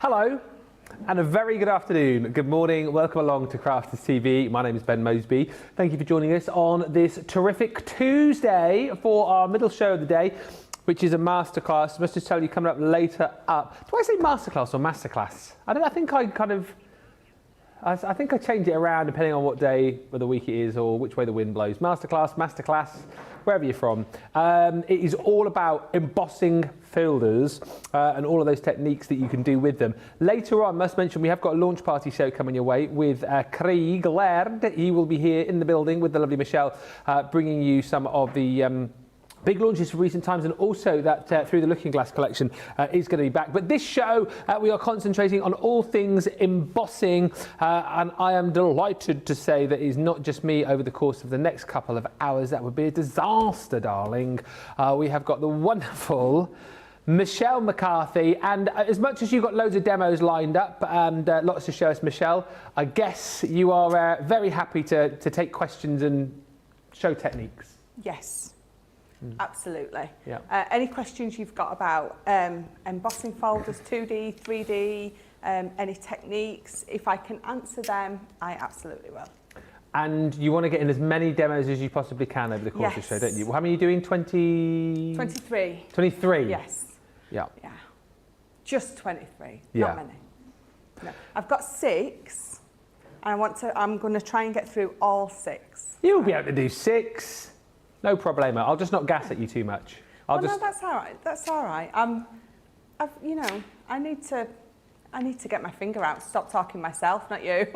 Hello and a very good afternoon. Good morning. Welcome along to Crafty TV. My name is Ben Moseby. Thank you for joining us on this terrific Tuesday for our middle show of the day, which is a masterclass. I must just tell you, coming up later up. Do I say masterclass or masterclass? I think I change it around depending on what day of the week it is or which way the wind blows. Masterclass, wherever you're from. It is all about embossing folders and all of those techniques that you can do with them. Later on, I must mention, we have got a launch party show coming your way with Craig Laird. He will be here in the building with the lovely Michelle, bringing you some of the Big launches for recent times, and also that Through the Looking Glass collection is going to be back. But this show, we are concentrating on all things embossing, and I am delighted to say that it's not just me over the course of the next couple of hours. That would be a disaster, darling. We have got the wonderful Michelle McCarthy, and as much as you've got loads of demos lined up and lots to show us, Michelle, I guess you are very happy to take questions and show techniques. Yes. Absolutely. Yeah. Any questions you've got about embossing folders, 2D, 3D, any techniques, if I can answer them, I absolutely will. And you want to get in as many demos as you possibly can over the course of the show, don't you? Well, how many are you doing? 23? 23? Yes. Yeah. Yeah. Just 23, yeah. Not many. No. I've got 6, and I'm going to try and get through all 6. You'll be able to do 6. No problemo. I'll just not gas at you too much. No, that's all right. That's all right. You know, I need to get my finger out. Stop talking myself, not you.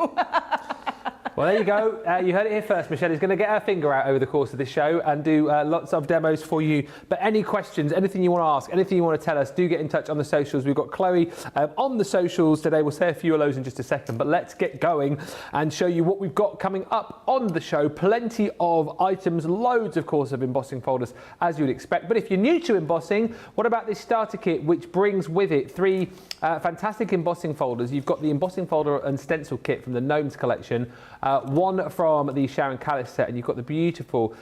Well, there you go. You heard it here first. Michelle is going to get her finger out over the course of this show and do lots of demos for you. But any questions, anything you want to ask, anything you want to tell us, do get in touch on the socials. We've got Chloe on the socials today. We'll say a few of those in just a second. But let's get going and show you what we've got coming up on the show. Plenty of items, loads, of course, of embossing folders, as you'd expect. But if you're new to embossing, what about this starter kit, which brings with it 3 fantastic embossing folders? You've got the embossing folder and stencil kit from the Gnomes collection. One from the Sharon Callis set, and you've got the beautiful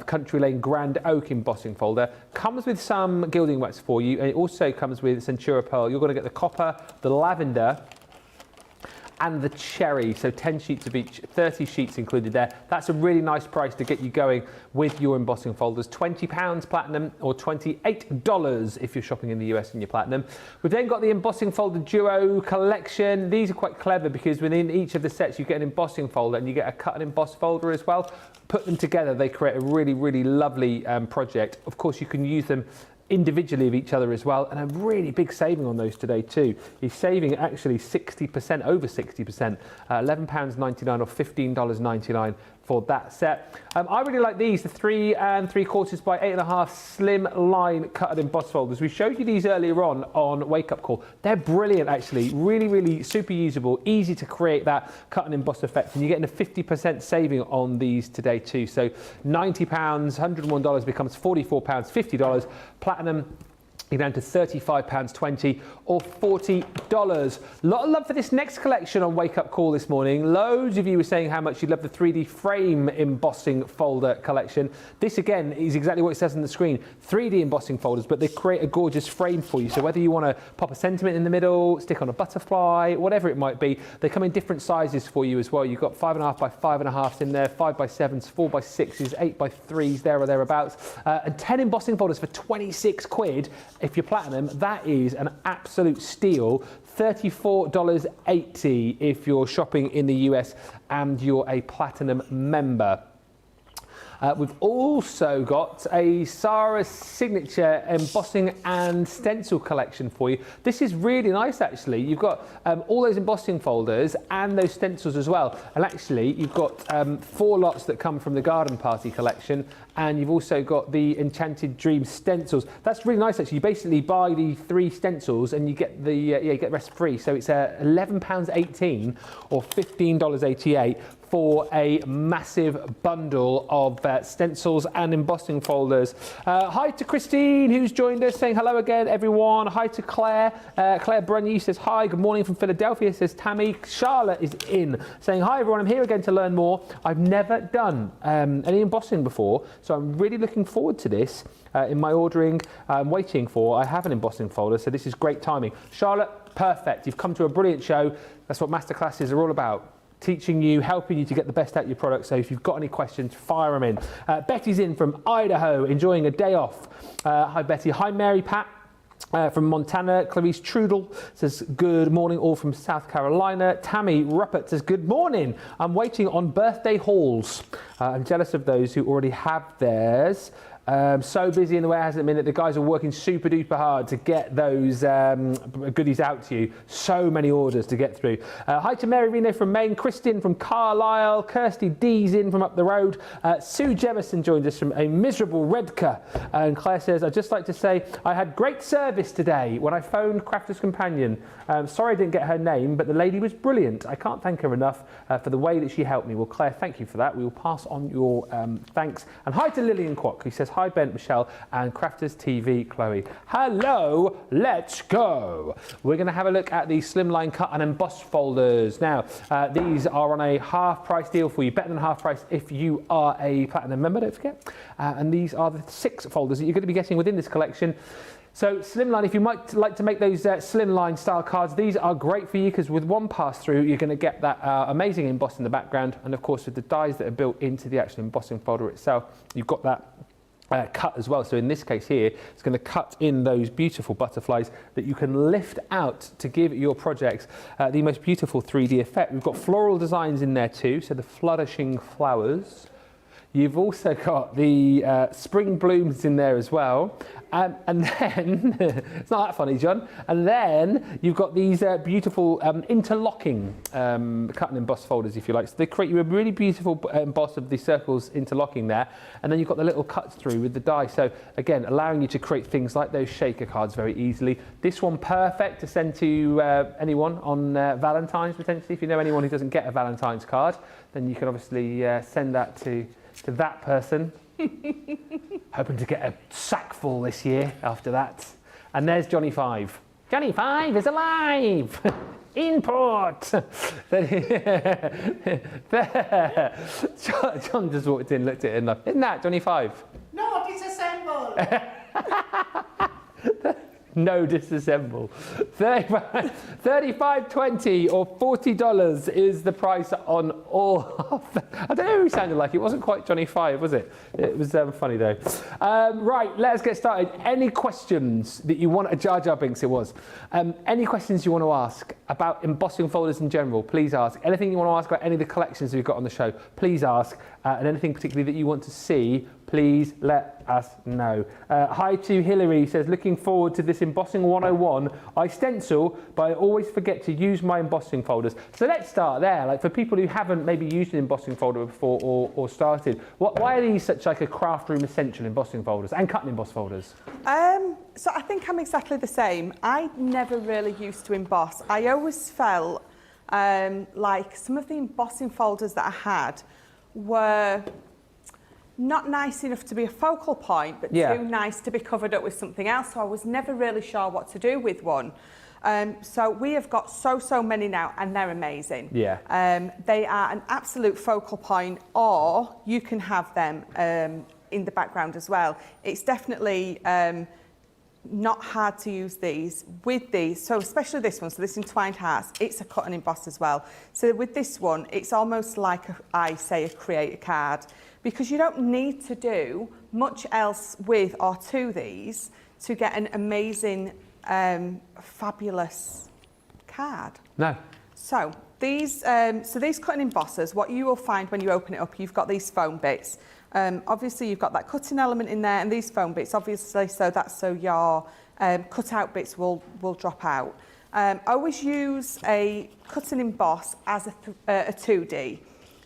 Country Lane Grand Oak embossing folder. Comes with some gilding wax for you, and it also comes with Centura Pearl. You're going to get the copper, the lavender, and the cherry, so 10 sheets of each, 30 sheets included there. That's a really nice price to get you going with your embossing folders. £20 platinum or $28 if you're shopping in the US and you're platinum. We've then got the embossing folder duo collection. These are quite clever because within each of the sets you get an embossing folder and you get a cut and emboss folder as well. Put them together, they create a really, really lovely project. Of course, you can use them individually of each other as well, and a really big saving on those today too. You're saving actually 60%, over 60%, £11.99 or $15.99 for that set. I really like these, the 3 3/4 by 8.5 Slimline cut and emboss folders. We showed you these earlier on Wake Up Call. They're brilliant actually, really, really super usable, easy to create that cut and emboss effect, and you're getting a 50% saving on these today too. So £90, $101 becomes £44, $50. Platinum, you're down to £35.20 or $40. A lot of love for this next collection on Wake Up Call this morning. Loads of you were saying how much you love the 3D frame embossing folder collection. This again is exactly what it says on the screen. 3D embossing folders, but they create a gorgeous frame for you. So whether you want to pop a sentiment in the middle, stick on a butterfly, whatever it might be, they come in different sizes for you as well. You've got 5.5 by 5.5 in there, 5 by 7s, 4 by 6s, 8 by 3s, there or thereabouts, and 10 embossing folders for 26 quid. If you're platinum, that is an absolute steal. $34.80 if you're shopping in the US and you're a platinum member. We've also got a Sarah Signature embossing and stencil collection for you. This is really nice actually. You've got all those embossing folders and those stencils as well. And actually you've got 4 lots that come from the Garden Party collection, and you've also got the Enchanted Dream stencils. That's really nice actually. You basically buy the 3 stencils and you get the you get the rest free. So it's £11.18 or $15.88 for a massive bundle of stencils and embossing folders. Hi to Christine, who's joined us, saying hello again, everyone. Hi to Claire. Claire Brunny says hi, good morning from Philadelphia, says Tammy. Charlotte is in, saying hi everyone, I'm here again to learn more. I've never done any embossing before, so I'm really looking forward to this. In my ordering, I'm waiting for, I have an embossing folder, so this is great timing. Charlotte, perfect. You've come to a brilliant show. That's what masterclasses are all about. Teaching you, helping you to get the best out of your product. So if you've got any questions, fire them in. Betty's in from Idaho, enjoying a day off. Hi, Betty. Hi, Mary Pat. From Montana. Clarice Trudel says good morning, all from South Carolina. Tammy Ruppert says good morning. I'm waiting on birthday hauls. I'm jealous of those who already have theirs. So busy in the warehouse at the minute. The guys are working super duper hard to get those goodies out to you. So many orders to get through. Hi to Mary Reno from Maine, Kristin from Carlisle, Kirsty D's in from up the road. Sue Jemison joined us from a miserable Redcar. And Claire says, I'd just like to say I had great service today when I phoned Crafter's Companion. Sorry I didn't get her name, but the lady was brilliant. I can't thank her enough for the way that she helped me. Well, Claire, thank you for that. We will pass on your thanks. And hi to Lillian Kwok, who says, hi Ben, Michelle, and Crafters TV, Chloe. Hello, let's go. We're going to have a look at the Slimline cut and embossed folders. Now, these are on a half price deal for you, better than half price if you are a Platinum member, don't forget. And these are the 6 folders that you're going to be getting within this collection. So Slimline, if you might like to make those Slimline style cards, these are great for you because with one pass through, you're going to get that amazing emboss in the background. And of course, with the dies that are built into the actual embossing folder itself, you've got that cut as well. So in this case here, it's going to cut in those beautiful butterflies that you can lift out to give your projects the most beautiful 3D effect. We've got floral designs in there too, so the flourishing flowers. You've also got the spring blooms in there as well. And then, it's not that funny, John. And then you've got these beautiful interlocking cut and emboss folders, if you like. So they create you a really beautiful emboss of the circles interlocking there. And then you've got the little cuts through with the die. So again, allowing you to create things like those shaker cards very easily. This one perfect to send to anyone on Valentine's, potentially. If you know anyone who doesn't get a Valentine's card, then you can obviously send that to that person. Hoping to get a sack full this year after that. And there's Johnny 5. Johnny 5 is alive! In port! John just walked in, looked at it and like, isn't that Johnny 5? No, disassemble! No disassemble. $35.20 or $40 is the price on all of them. I don't know who sounded like it. It wasn't quite Johnny 5, was it? It was funny though. Right, let's get started. Any questions that you want? Jar Jar Binks it was. Any questions you want to ask about embossing folders in general, please ask. Anything you want to ask about any of the collections we've got on the show, please ask. And anything particularly that you want to see, please let us know. Hi to Hillary, says, looking forward to this embossing 101. I stencil, but I always forget to use my embossing folders. So let's start there. Like for people who haven't maybe used an embossing folder before or started, why are these such like a craft room essential embossing folders and cut and emboss folders? So I think I'm exactly the same. I never really used to emboss. I always felt like some of the embossing folders that I had were not nice enough to be a focal point, but too nice to be covered up with something else. So I was never really sure what to do with one. So we have got so many now, and they're amazing. Yeah. They are an absolute focal point, or you can have them in the background as well. It's definitely not hard to use these. With these, so especially this one, so this entwined hearts, it's a cut and emboss as well. So with this one, it's almost like I say a create a card, because you don't need to do much else with or to these to get an amazing, fabulous card. No. So these cutting embossers, what you will find when you open it up, you've got these foam bits. Obviously, you've got that cutting element in there, and these foam bits, obviously, so your cut-out bits will drop out. Always use a cut and emboss as a 2D,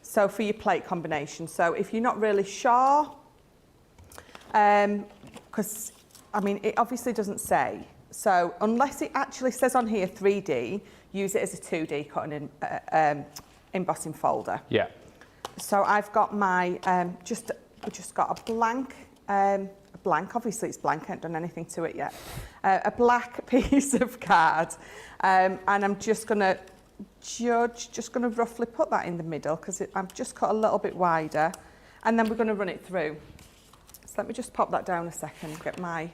so for your plate combination. So if you're not really sure, because, I mean, it obviously doesn't say. So unless it actually says on here 3D, use it as a 2D cutting embossing folder. Yeah. So I've got my, just got a blank, obviously it's blank, I haven't done anything to it yet, a black piece of card, and I'm just gonna roughly put that in the middle, because I've just cut a little bit wider, and then we're gonna run it through. So let me just pop that down a second, get my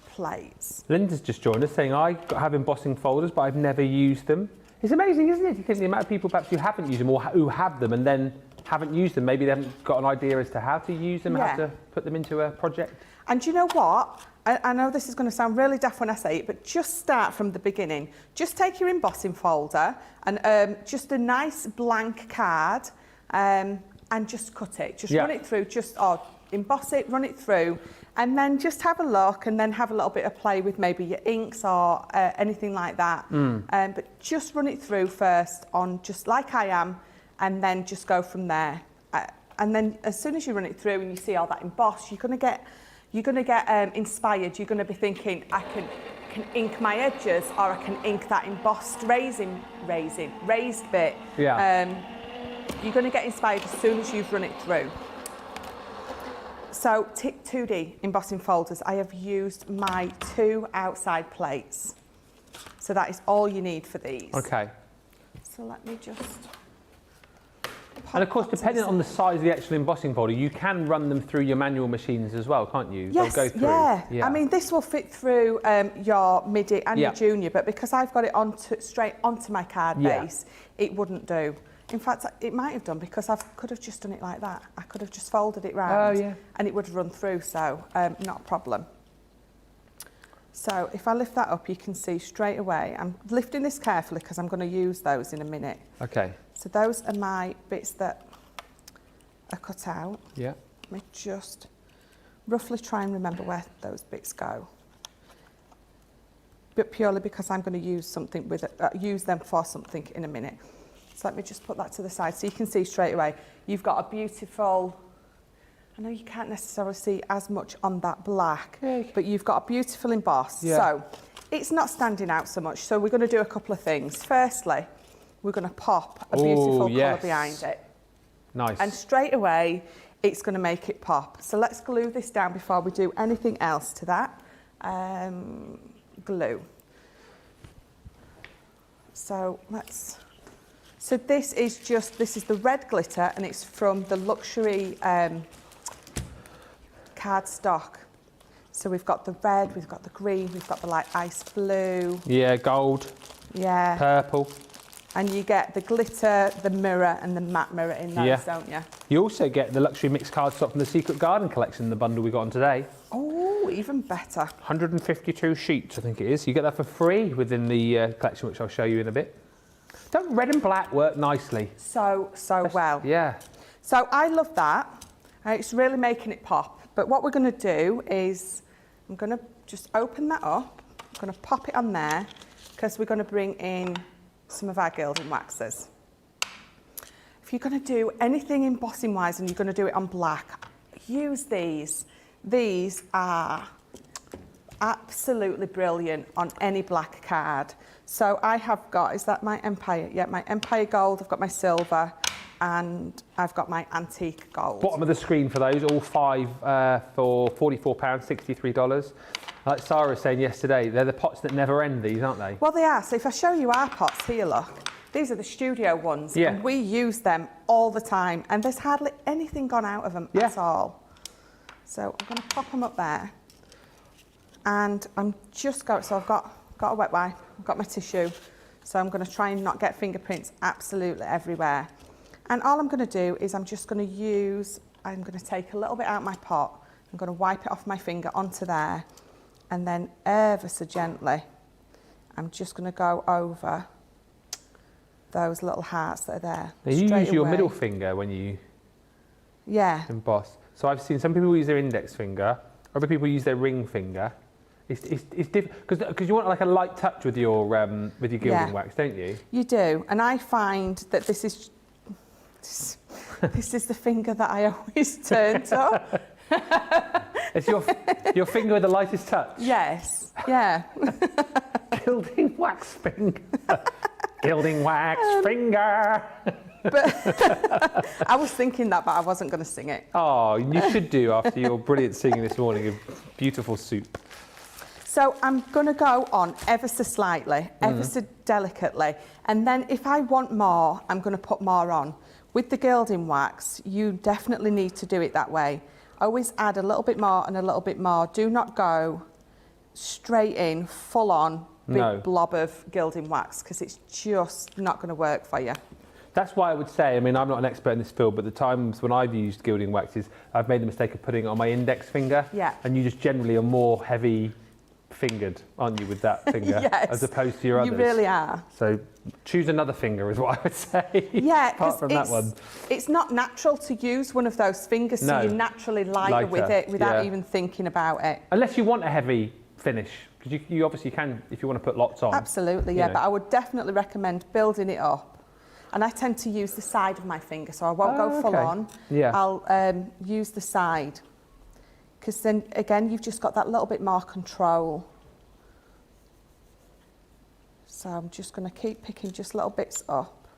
plates. Linda's just joined us saying, I have embossing folders, but I've never used them. It's amazing, isn't it? You think the amount of people perhaps who haven't used them or who have them and then haven't used them. Maybe they haven't got an idea as to how to use them, how to put them into a project. And do you know what? I know this is going to sound really daft when I say it, but just start from the beginning. Just take your embossing folder and just a nice blank card and just cut it. Just run it through, or emboss it, run it through, and then just have a look and then have a little bit of play with maybe your inks or anything like that. But just run it through first on just like I am, and then just go from there. And then as soon as you run it through and you see all that emboss, you're going to get inspired. You're going to be thinking, I can ink my edges, or I can ink that embossed raised bit. Yeah. You're going to get inspired as soon as you've run it through. So 2D embossing folders, I have used my 2 outside plates. So that is all you need for these. Okay. So let me just... And of course, depending on the size of the actual embossing folder, you can run them through your manual machines as well, can't you? Yes, They'll go through. yeah. I mean, this will fit through your MIDI and your Junior, but because I've got it straight onto my card base, it wouldn't do. In fact, it might have done, because I could have just done it like that. I could have just folded it round and it would have run through, so not a problem. So if I lift that up, you can see straight away. I'm lifting this carefully because I'm going to use those in a minute. Okay. So those are my bits that are cut out. Yeah. Let me just roughly try and remember where those bits go. But purely because I'm going to use something with use them for something in a minute. So let me just put that to the side so you can see straight away. You've got a beautiful... I know you can't necessarily see as much on that black, but you've got a beautiful emboss. Yeah. So it's not standing out so much. So we're going to do a couple of things. Firstly, we're going to pop a beautiful colour behind it. Nice. And straight away, it's going to make it pop. So let's glue this down before we do anything else to that. Glue. So let's... So this is the red glitter, and it's from the luxury cardstock. So we've got the red, we've got the green, we've got the light ice blue. Yeah, gold. Yeah. Purple. And you get the glitter, the mirror, and the matte mirror in those, don't you? You also get the luxury mixed cardstock from the Secret Garden collection, the bundle we got on today. Oh, even better. 152 sheets, I think it is. You get that for free within the collection, which I'll show you in a bit. Don't red and black work nicely? So well. Yeah. So I love that. It's really making it pop. But what we're going to do is, I'm going to just open that up. I'm going to pop it on there, because we're going to bring in some of our gilding waxes. If you're going to do anything embossing wise and you're going to do it on black, use these. These are absolutely brilliant on any black card. So I have got, is that my Empire? Yeah, my Empire Gold, I've got my silver, and I've got my antique gold. Bottom of the screen for those, all 5 for £44, $63. Like Sarah was saying yesterday, they're the pots that never end, these, aren't they? Well, they are. So if I show you our pots here, look, these are the studio ones, and we use them all the time, and there's hardly anything gone out of them at all. So I'm going to pop them up there, and I'm just going, so I've got a wet wipe, I've got my tissue, so I'm going to try and not get fingerprints absolutely everywhere. And all I'm going to do is I'm just going to take a little bit out of my pot, I'm going to wipe it off my finger onto there, and then ever so gently, I'm just going to go over those little hearts that are there. Now you use your middle finger when you emboss. So I've seen some people use their index finger, other people use their ring finger. It's different because you want like a light touch with your gilding wax, don't you? You do, and I find that this is the finger that I always turn to. It's your finger with the lightest touch. Yes, yeah. Gilding wax finger. Gilding wax finger. But I was thinking that, but I wasn't going to sing it. Oh, you should do after your brilliant singing this morning of Beautiful Soup. So I'm going to go on ever so slightly, ever so delicately, and then if I want more, I'm going to put more on. With the gilding wax, you definitely need to do it that way. Always add a little bit more and a little bit more. Do not go straight in, full on, big blob of gilding wax, because it's just not going to work for you. That's why I would say, I mean, I'm not an expert in this field, but the times when I've used gilding waxes, I've made the mistake of putting it on my index finger. Yeah. And you just generally a more heavy fingered, aren't you, with that finger, Yes, as opposed to your others? You really are. So choose another finger is what I would say. Yeah, apart from that one. It's not natural to use one of those fingers, so you're naturally lighter with it without even thinking about it. Unless you want a heavy finish, because you obviously can if you want to put lots on. Absolutely, yeah, but I would definitely recommend building it up. And I tend to use the side of my finger, so I won't go full on. Yeah. I'll use the side, because then again you've just got that little bit more control. So I'm just going to keep picking just little bits up.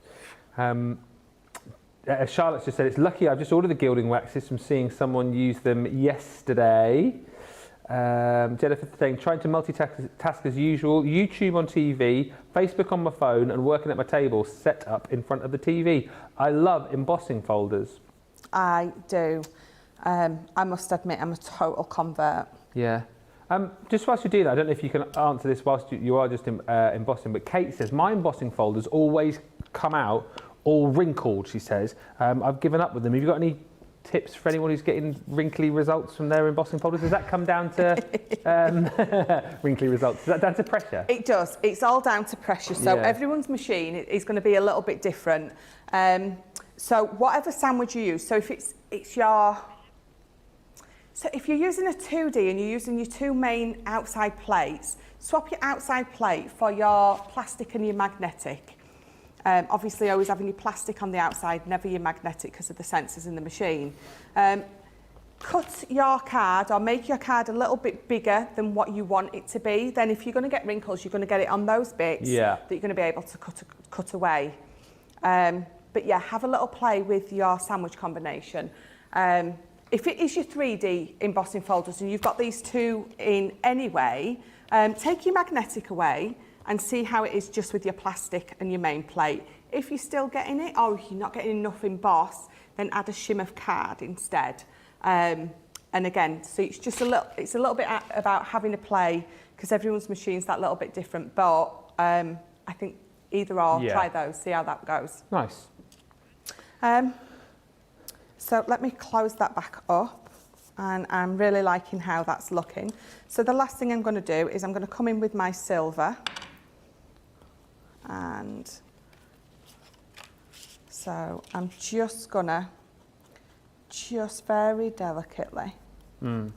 Charlotte's just said, it's lucky I've just ordered the gilding waxes from seeing someone use them yesterday. Jennifer saying, trying to multitask as usual, YouTube on TV, Facebook on my phone, and working at my table set up in front of the TV. I love embossing folders. I do. I must admit, I'm a total convert. Yeah. Just whilst you do that, I don't know if you can answer this whilst you are just embossing, but Kate says, my embossing folders always come out all wrinkled, she says. I've given up with them. Have you got any tips for anyone who's getting wrinkly results from their embossing folders? Does that come down to wrinkly results? Is that down to pressure? It does. It's all down to pressure. So everyone's machine is going to be a little bit different. So whatever sandwich you use, so if if you're using a 2D and you're using your two main outside plates, swap your outside plate for your plastic and your magnetic. Obviously, always having your plastic on the outside, never your magnetic because of the sensors in the machine. Cut your card or make your card a little bit bigger than what you want it to be. Then if you're going to get wrinkles, you're going to get it on those bits that you're going to be able to cut away. But yeah, have a little play with your sandwich combination. If it is your 3D embossing folders and you've got these two in anyway, take your magnetic away and see how it is just with your plastic and your main plate. If you're still getting it, or if you're not getting enough emboss, then add a shim of card instead. And again, so it's just a little bit about having a play, because everyone's machine's that little bit different. But I think either or, try those, see how that goes. Nice. So let me close that back up, and I'm really liking how that's looking. So the last thing I'm going to do is I'm going to come in with my silver. And so I'm just gonna, very delicately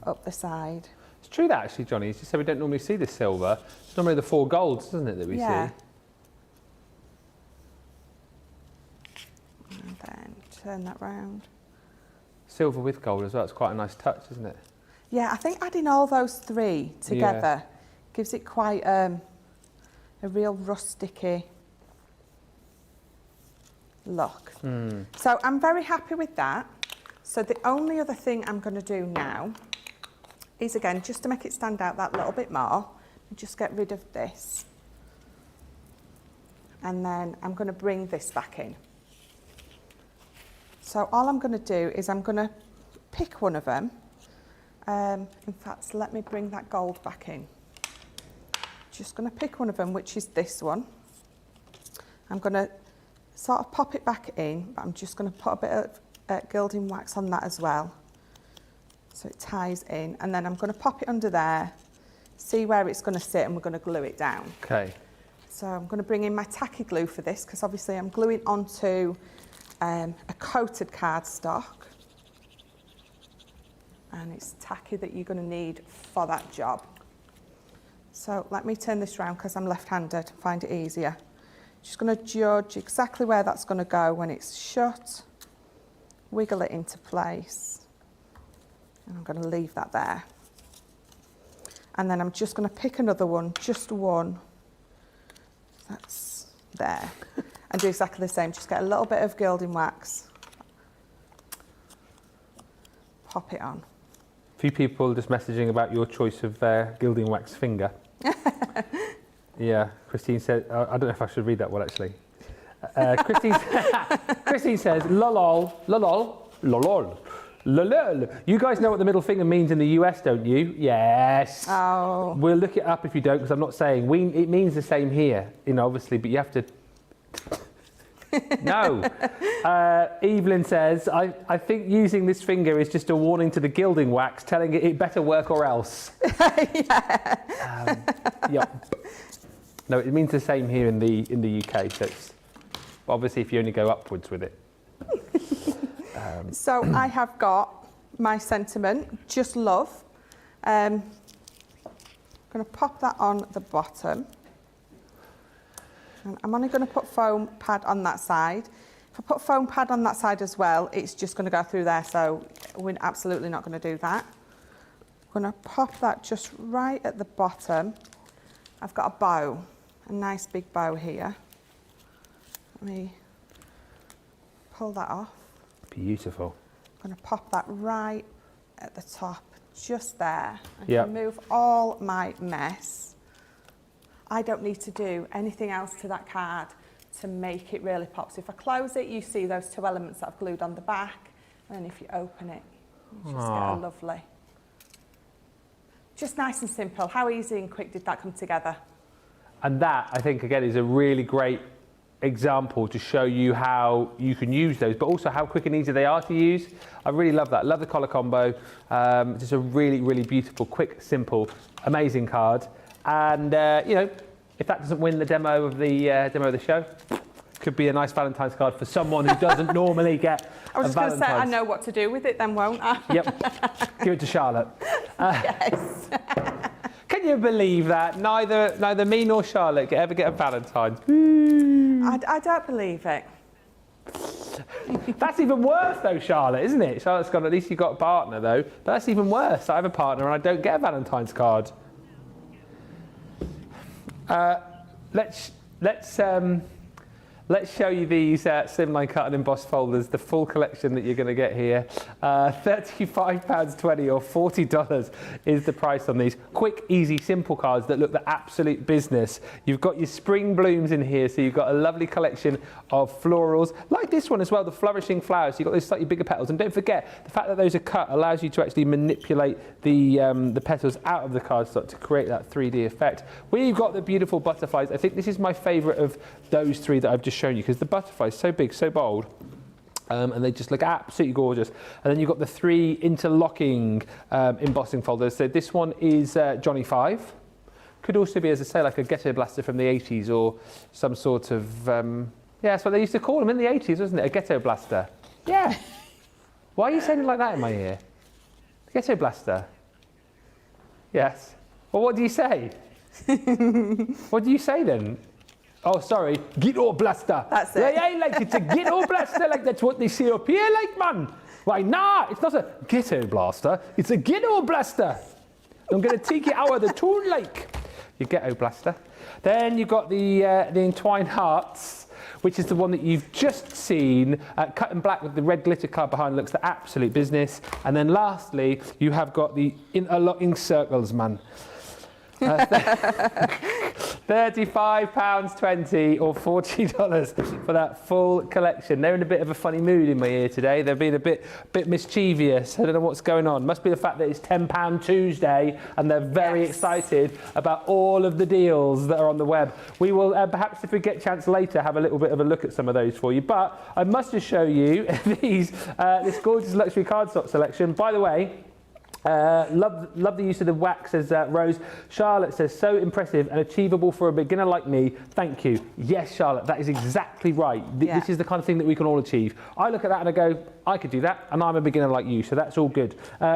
up the side. It's true that actually, Johnny, as you said, we don't normally see the silver. It's normally the 4 golds, isn't it, that we see? And then turn that round. Silver with gold as well, it's quite a nice touch, isn't it? Yeah, I think adding all those 3 together gives it quite a real rusticy look. So I'm very happy with that. So the only other thing I'm going to do now is, again, just to make it stand out that little bit more, just get rid of this. And then I'm going to bring this back in. So all I'm going to do is I'm going to pick one of them. In fact, let me bring that gold back in. Just going to pick one of them, which is this one. I'm going to sort of pop it back in, but I'm just going to put a bit of gilding wax on that as well, so it ties in, and then I'm going to pop it under there, see where it's going to sit, and we're going to glue it down. Okay. So I'm going to bring in my tacky glue for this, because obviously I'm gluing onto a coated cardstock, and it's tacky that you're going to need for that job. So let me turn this round because I'm left-handed, find it easier. Just going to judge exactly where that's going to go when it's shut, wiggle it into place, and I'm going to leave that there. And then I'm just going to pick another one, just one, that's there, and do exactly the same. Just get a little bit of gilding wax, pop it on. A few people just messaging about your choice of gilding wax finger. Yeah, Christine said, I don't know if I should read that one actually. Christine says, lolol, lolol, lolol, lolol. You guys know what the middle finger means in the US, don't you? Yes. Oh. We'll look it up if you don't, because I'm not saying. It means the same here, you know, obviously, but you have to... No. Evelyn says, I think using this finger is just a warning to the gilding wax, telling it better work or else. Yep. No, it means the same here in the UK. So it's obviously if you only go upwards with it. So I have got my sentiment, just love. I'm going to pop that on the bottom. And I'm only going to put foam pad on that side. If I put foam pad on that side as well, it's just going to go through there, so we're absolutely not going to do that. I'm going to pop that just right at the bottom. I've got a bow, a nice big bow here. Let me pull that off. Beautiful. I'm going to pop that right at the top, just there. I Yep. can move all my mess. I don't need to do anything else to that card to make it really pop. So if I close it, you see those two elements that I've glued on the back. And then if you open it, you just get a lovely. Just nice and simple. How easy and quick did that come together? And that, I think, again, is a really great example to show you how you can use those, but also how quick and easy they are to use. I really love that. Love the collar combo. Just a really, really beautiful, quick, simple, amazing card. And you know, if that doesn't win the demo of the show, could be a nice Valentine's card for someone who doesn't normally get. I was just going to say, I know what to do with it then, won't I? Yep. Give it to Charlotte. Yes. Can you believe that? Neither me nor Charlotte ever get a Valentine's. I don't believe it. That's even worse though, Charlotte, isn't it? Charlotte's gone, at least you've got a partner though. But that's even worse. I have a partner and I don't get a Valentine's card. Let's show you these Slimline cut and embossed folders, the full collection that you're going to get here. £35.20 or $40 is the price on these. Quick, easy, simple cards that look the absolute business. You've got your spring blooms in here, so you've got a lovely collection of florals. Like this one as well, the flourishing flowers. So you've got those slightly bigger petals. And don't forget, the fact that those are cut allows you to actually manipulate the petals out of the cardstock to create that 3D effect. We've got the beautiful butterflies. I think this is my favourite of those three that I've just shown you, because the butterfly is so big, so bold, and they just look absolutely gorgeous. And then you've got the three interlocking embossing folders. So this one is Johnny 5. Could also be, as I say, like a ghetto blaster from the 80s, or some sort of, yeah, that's what they used to call them in the 80s, wasn't it? A ghetto blaster. Yeah. Why are you saying it like that in my ear? Ghetto blaster. Yes. Well, what do you say? What do you say then? Oh, sorry, ghetto blaster. That's it. Yeah, like it's a ghetto blaster, like that's what they say up here, like, man. Why, nah, it's not a ghetto blaster, it's a ghetto blaster. I'm going to take it out of the tool, like. Your ghetto blaster. Then you've got the entwined hearts, which is the one that you've just seen, cut in black with the red glitter card behind, looks the absolute business. And then lastly, you have got the interlocking circles, man. £35.20 or $40 for that full collection. They're in a bit of a funny mood in my ear today. They're being a bit mischievous. I don't know what's going on. Must be the fact that it's £10 Tuesday and they're very excited about all of the deals that are on the web. We will perhaps, if we get a chance later, have a little bit of a look at some of those for you. But I must just show you this gorgeous luxury cardstock selection. By the way, love the use of the wax, says Rose. Charlotte says, so impressive and achievable for a beginner like me. Thank you. Yes, Charlotte, that is exactly right. This is the kind of thing that we can all achieve. I look at that and I go, I could do that, and I'm a beginner like you, so that's all good.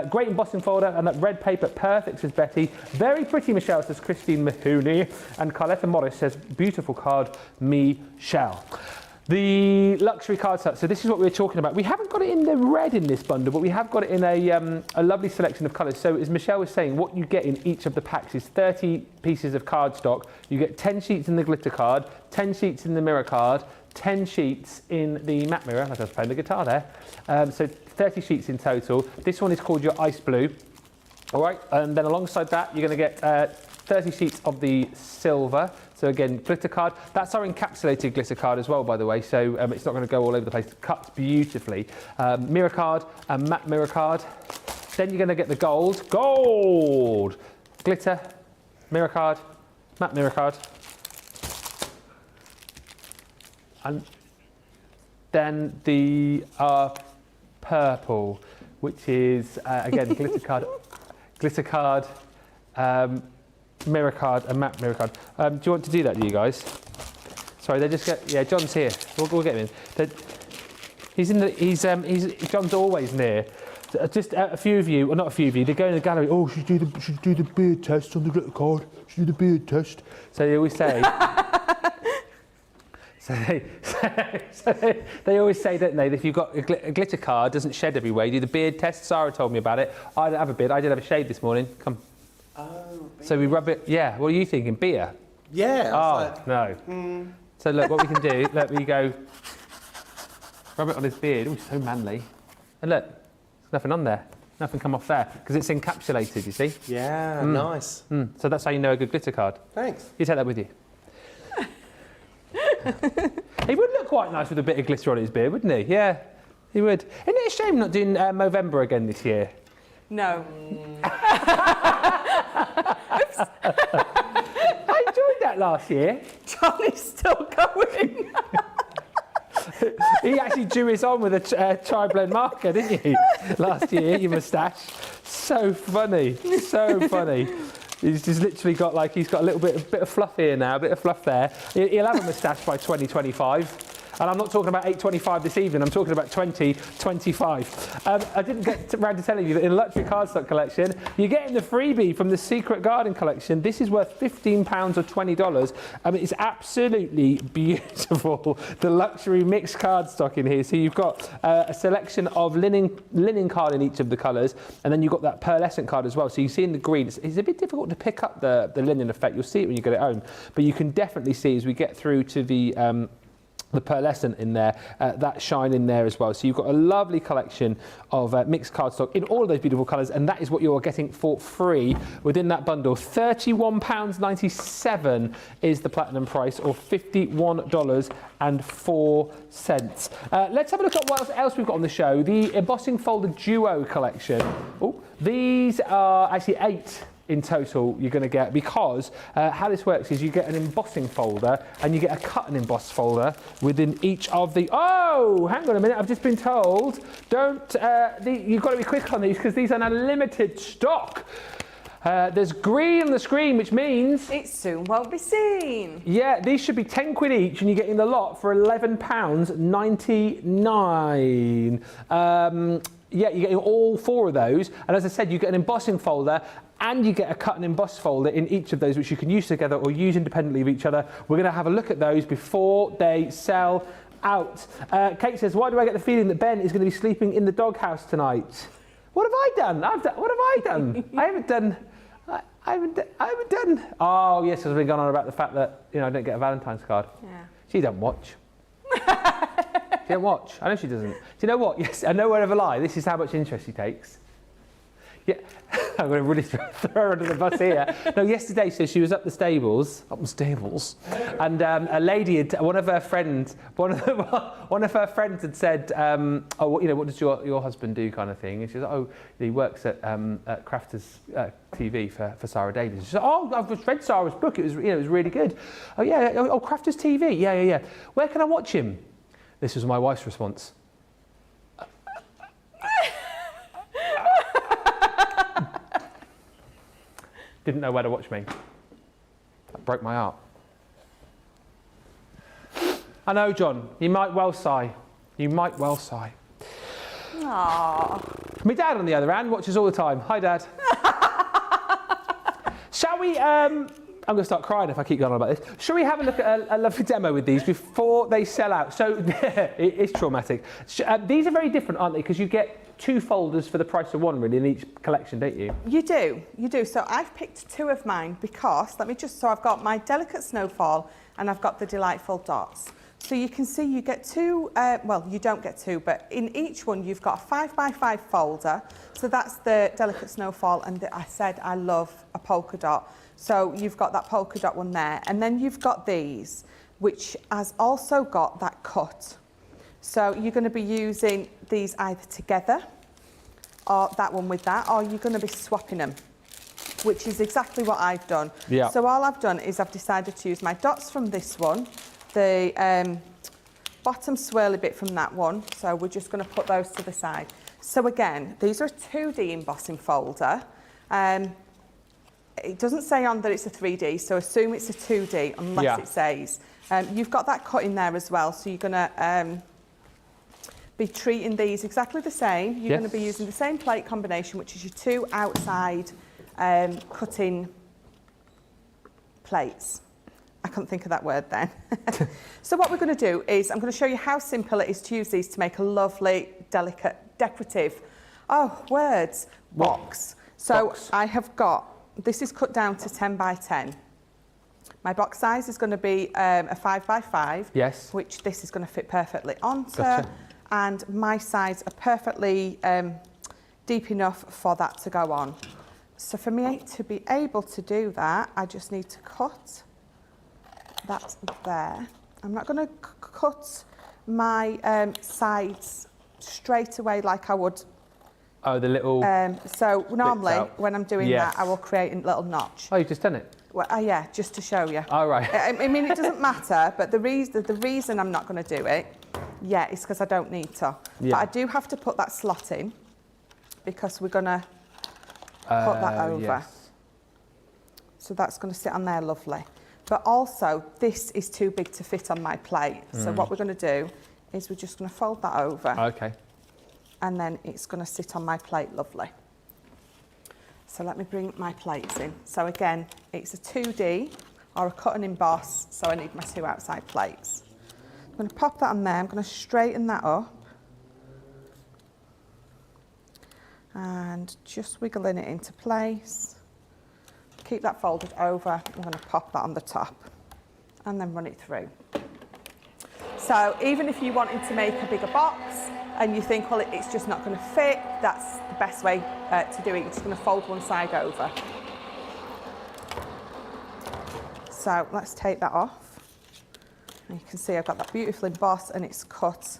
Great embossing folder, and that red paper, perfect, says Betty. Very pretty, Michelle, says Christine Mahoney. And Carletta Morris says, beautiful card, Michelle. The luxury card set, so this is what we were talking about. We haven't got it in the red in this bundle, but we have got it in a lovely selection of colours. So as Michelle was saying, what you get in each of the packs is 30 pieces of cardstock. You get 10 sheets in the glitter card, 10 sheets in the mirror card, 10 sheets in the matte mirror, like I was playing the guitar there. So 30 sheets in total. This one is called your ice blue. All right, and then alongside that, you're going to get 30 sheets of the silver. So again, glitter card. That's our encapsulated glitter card as well, by the way. So it's not going to go all over the place. It cuts beautifully. Mirror card and matte mirror card. Then you're going to get the gold. Gold! Glitter, mirror card, matte mirror card. And then the purple, which is again glitter card, mirror card, and matte mirror card. Do you want to do that, do you guys? Sorry, they just get. Yeah, John's here. We'll get him in. John's always near. Just a few of you, or not a few of you, they go in the gallery. Oh, should do the beard test on the glitter card. Should do the beard test. So they always say. They always say, don't they, that if you've got a glitter card, doesn't shed everywhere. You do the beard test. Sarah told me about it. I don't have a beard. I did have a shave this morning. Come. Oh. So we rub it. Yeah. What are you thinking? Beer. Yeah. Oh no. So look, what we can do. Let me go. Rub it on his beard. Oh, so manly. And look, there's nothing on there. Nothing come off there because it's encapsulated. You see? Yeah. Nice. So that's how you know a good glitter card. Thanks. You take that with you. He would look quite nice with a bit of glitter on his beard, wouldn't he? Yeah, he would. Isn't it a shame not doing Movember again this year? No. I enjoyed that last year. Johnny's still going. He actually drew his on with a tri-blend marker, didn't he? Last year, your moustache. So funny, so funny. He's just literally got like, he's got a little bit of fluff here now, a bit of fluff there. He'll have a moustache by 2025. And I'm not talking about 8.25 this evening, I'm talking about 2025. I didn't get around to telling you that in the luxury cardstock collection, you're getting the freebie from the Secret Garden collection. This is worth £15 or $20. It's absolutely beautiful, the luxury mixed cardstock in here. So you've got a selection of linen card in each of the colours, and then you've got that pearlescent card as well. So you see in the green, it's a bit difficult to pick up the linen effect. You'll see it when you get it home, but you can definitely see as we get through to the pearlescent in there, that shine in there as well. So you've got a lovely collection of mixed cardstock in all of those beautiful colours, and that is what you're getting for free within that bundle. £31.97 is the platinum price, or $51.04. Let's have a look at what else we've got on the show. The Embossing Folder Duo collection. Oh, these are actually 8 in total you're going to get, because how this works is you get an embossing folder and you get a cut and emboss folder within each of the... Oh, hang on a minute, I've just been told, you've got to be quick on these because these are now limited stock. There's green on the screen, which means... It soon won't be seen. Yeah, these should be 10 quid each and you're getting the lot for £11.99. Yeah, you're getting all 4 of those. And as I said, you get an embossing folder and you get a cut and emboss folder in each of those, which you can use together or use independently of each other. We're going to have a look at those before they sell out. Kate says, why do I get the feeling that Ben is going to be sleeping in the doghouse tonight? What have I done? What have I done? I haven't done. Oh, yes, I've been going on about the fact that, I don't get a Valentine's card. Yeah. She don't watch. She don't watch. I know she doesn't. Do you know what? Yes, I know wherever I lie. This is how much interest she takes. Yeah, I'm going to really throw her under the bus here. No, yesterday, so she was up the stables, and a lady, one of her friends had said, oh, what does your husband do, kind of thing? And she said, oh, he works at Crafters TV for Sarah Davies. She said, oh, I've read Sarah's book. It was really good. Oh yeah, oh, Crafters TV, yeah. Where can I watch him? This was my wife's response. Didn't know where to watch me. That broke my heart. I know, John, you might well sigh. Aww. My dad, on the other hand, watches all the time. Hi, Dad. Shall we... I'm going to start crying if I keep going on about this. Shall we have a look at a lovely demo with these before they sell out? So it's traumatic. These are very different, aren't they? Because you get 2 folders for the price of 1, really, in each collection, don't you? You do. So I've picked 2 of mine because, so I've got my Delicate Snowfall and I've got the Delightful Dots. So you can see you get 2, well, you don't get 2, but in each one you've got a 5x5 folder. So that's the Delicate Snowfall, and I said I love a polka dot. So you've got that polka dot one there, and then you've got these, which has also got that cut. So you're going to be using these either together, or that one with that, or you're going to be swapping them, which is exactly what I've done. Yeah. So all I've done is I've decided to use my dots from this one, the bottom swirly bit from that one. So we're just going to put those to the side. So again, these are a 2D embossing folder. It doesn't say on that it's a 3D, so assume it's a 2D unless it says. You've got that cut in there as well, so you're going to be treating these exactly the same. You're going to be using the same plate combination, which is your 2 outside cutting plates. I couldn't think of that word then. So what we're going to do is I'm going to show you how simple it is to use these to make a lovely, delicate, decorative, box. So I have got, this is cut down to 10 by 10. My box size is going to be a 5 by 5, which this is going to fit perfectly onto. Gotcha. And my sides are perfectly deep enough for that to go on. So for me to be able to do that, I just need to cut that there. I'm not going to cut my sides straight away like I would. Oh, the little. So normally when I'm doing that, I will create a little notch. Oh, you've just done it? Well, yeah, just to show you. Oh, right. I mean, it doesn't matter, but the reason I'm not going to do it, is because I don't need to. Yeah. But I do have to put that slot in because we're going to put that over. Yes. So that's going to sit on there lovely. But also, this is too big to fit on my plate. So what we're going to do is we're just going to fold that over. Okay. And then it's going to sit on my plate lovely. So let me bring my plates in. So again, it's a 2D or a cut and emboss, so I need my 2 outside plates. I'm going to pop that on there. I'm going to straighten that up. And just wiggling it into place. Keep that folded over. I'm going to pop that on the top and then run it through. So even if you wanted to make a bigger box and you think, well, it's just not going to fit, that's the best way to do it. You're just going to fold one side over. So let's take that off. And you can see I've got that beautiful emboss and it's cut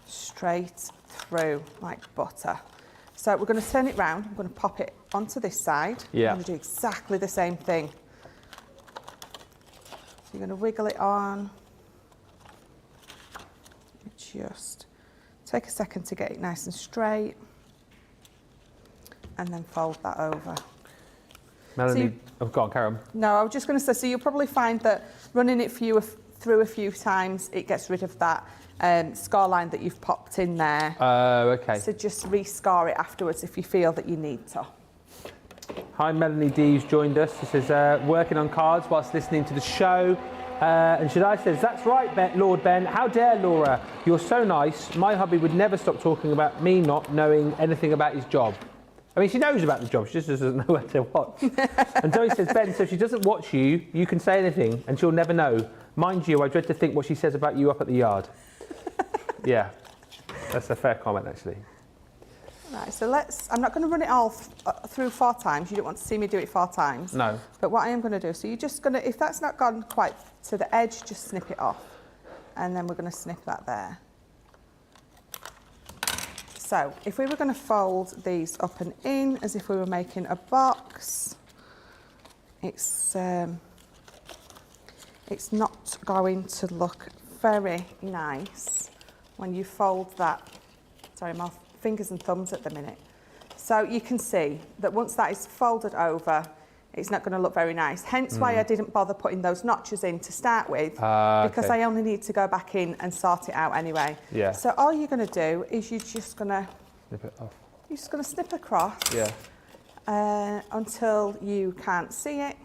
straight through like butter. So we're going to turn it round. I'm going to pop it onto this side. Yeah. I'm going to do exactly the same thing. So you're going to wiggle it on. Just take a second to get it nice and straight. And then fold that over. Melanie, go on, carry on. No, I was just going to say, so you'll probably find that running it through a few times, it gets rid of that scar line that you've popped in there. Oh, okay. So just re-scar it afterwards if you feel that you need to. Hi, Melanie D's joined us. She says, working on cards whilst listening to the show. And Shaddai says, that's right, Lord Ben. How dare Laura? You're so nice. My hubby would never stop talking about me not knowing anything about his job. I mean, she knows about the job, she just doesn't know where to watch. And Zoe says, Ben, so if she doesn't watch you, you can say anything and she'll never know. Mind you, I dread to think what she says about you up at the yard. Yeah, that's a fair comment, actually. Right, so I'm not going to run it all through 4 times. You don't want to see me do it 4 times. No. But what I am going to do, so you're just going to, if that's not gone quite to the edge, just snip it off. And then we're going to snip that there. So if we were going to fold these up and in as if we were making a box, it's not going to look very nice when you fold that. Sorry, my fingers and thumbs at the minute. So you can see that once that is folded over, it's not going to look very nice. Hence why I didn't bother putting those notches in to start with, because I only need to go back in and sort it out anyway. Yeah. So all you're going to do is you're just going to Snip it off. You're just going to snip across until you can't see it,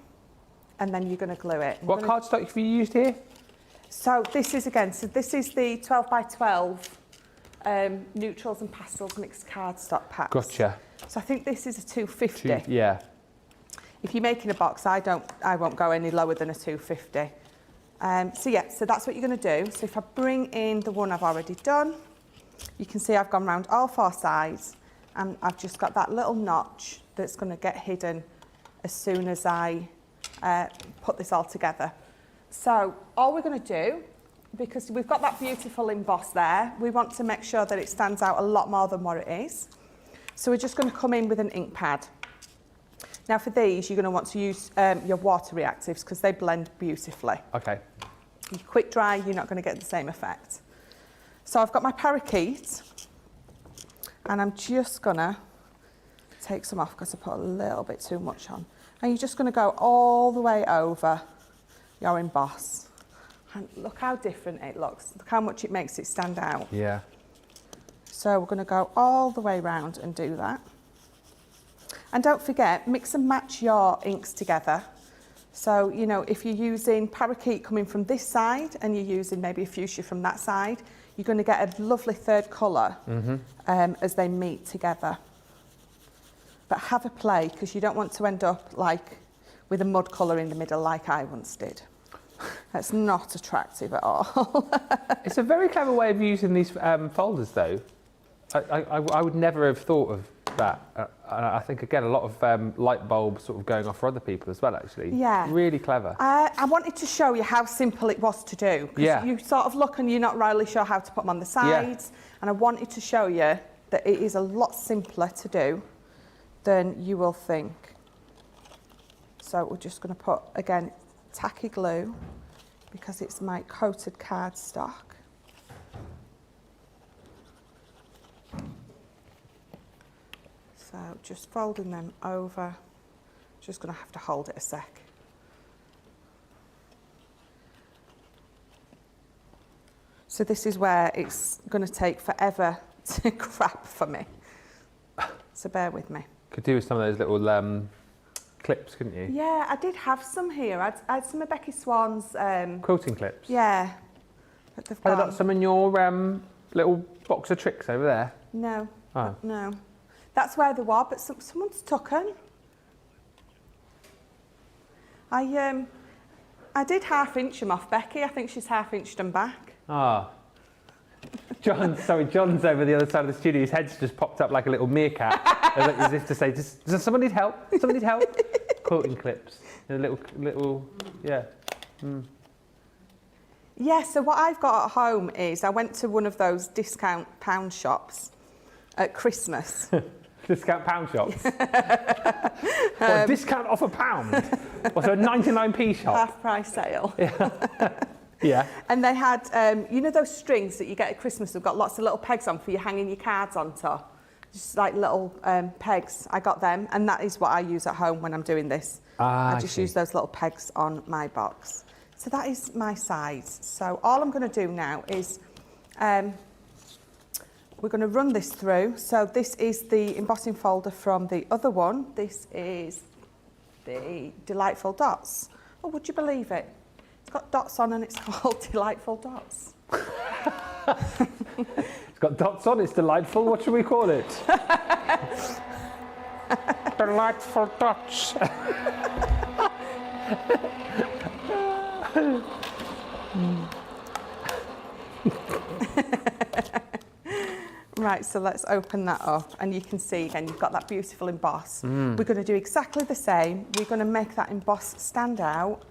and then you're going to glue it. What cardstock have you used here? So this is the 12 by 12 neutrals and pastels mixed cardstock packs. Gotcha. So I think this is a 250. Yeah. If you're making a box, I won't go any lower than a 250. So that's what you're going to do. So if I bring in the one I've already done, you can see I've gone round all 4 sides, and I've just got that little notch that's going to get hidden as soon as I put this all together. So all we're going to do, because we've got that beautiful emboss there, we want to make sure that it stands out a lot more than what it is. So we're just going to come in with an ink pad. Now for these, you're going to want to use your water reactives because they blend beautifully. Okay. You quick dry, you're not going to get the same effect. So I've got my parakeet, and I'm just gonna take some off because I put a little bit too much on. And you're just gonna go all the way over your emboss. And look how different it looks. Look how much it makes it stand out. Yeah. So we're gonna go all the way round and do that. And don't forget, mix and match your inks together. So, you know, if you're using parakeet coming from this side and you're using maybe a fuchsia from that side, you're going to get a lovely third colour as they meet together. But have a play, because you don't want to end up like with a mud colour in the middle like I once did. That's not attractive at all. It's a very clever way of using these folders, though. I would never have thought of that. I think, again, a lot of light bulbs sort of going off for other people as well, actually. Yeah. Really clever. I wanted to show you how simple it was to do. Because Yeah. you sort of look and you're not really sure how to put them on the sides. Yeah. And I wanted to show you that it is a lot simpler to do than you will think. So we're just going to put, again, tacky glue, because it's my coated cardstock. So just folding them over, just going to have to hold it a sec. So this is where it's going to take forever to crap for me. So bear with me. Could do with some of those little clips, couldn't you? Yeah, I did have some here. I had some of Becky Swan's... Quilting clips? Yeah. But they've Have you gone. got some in your little box of tricks over there? No, Oh. no. That's where they were, but someone's took them. I did half-inch them off Becky. I think she's half-inched them back. Ah. John's over the other side of the studio. His head's just popped up like a little meerkat, as if to say, does someone need help? Someone need help? Quilting clips. A little, yeah. Mm. Yeah, so what I've got at home is I went to one of those discount pound shops at Christmas. Discount pound shops? Or discount off a pound? Or so a 99p shop? Half price sale. Yeah. And they had, you know those strings that you get at Christmas have got lots of little pegs on for you hanging your cards onto? Just like little pegs. I got them, and that is what I use at home when I'm doing this. I just use those little pegs on my box. So that is my size. So all I'm going to do now is we're going to run this through. So this is the embossing folder from the other one. This is the Delightful Dots. Oh, would you believe it? It's got dots on and it's called Delightful Dots. It's got dots on, it's delightful. What should we call it? Delightful Dots. Right, so let's open that up, and you can see again you've got that beautiful emboss. We're going to do exactly the same. We're going to make that emboss stand out.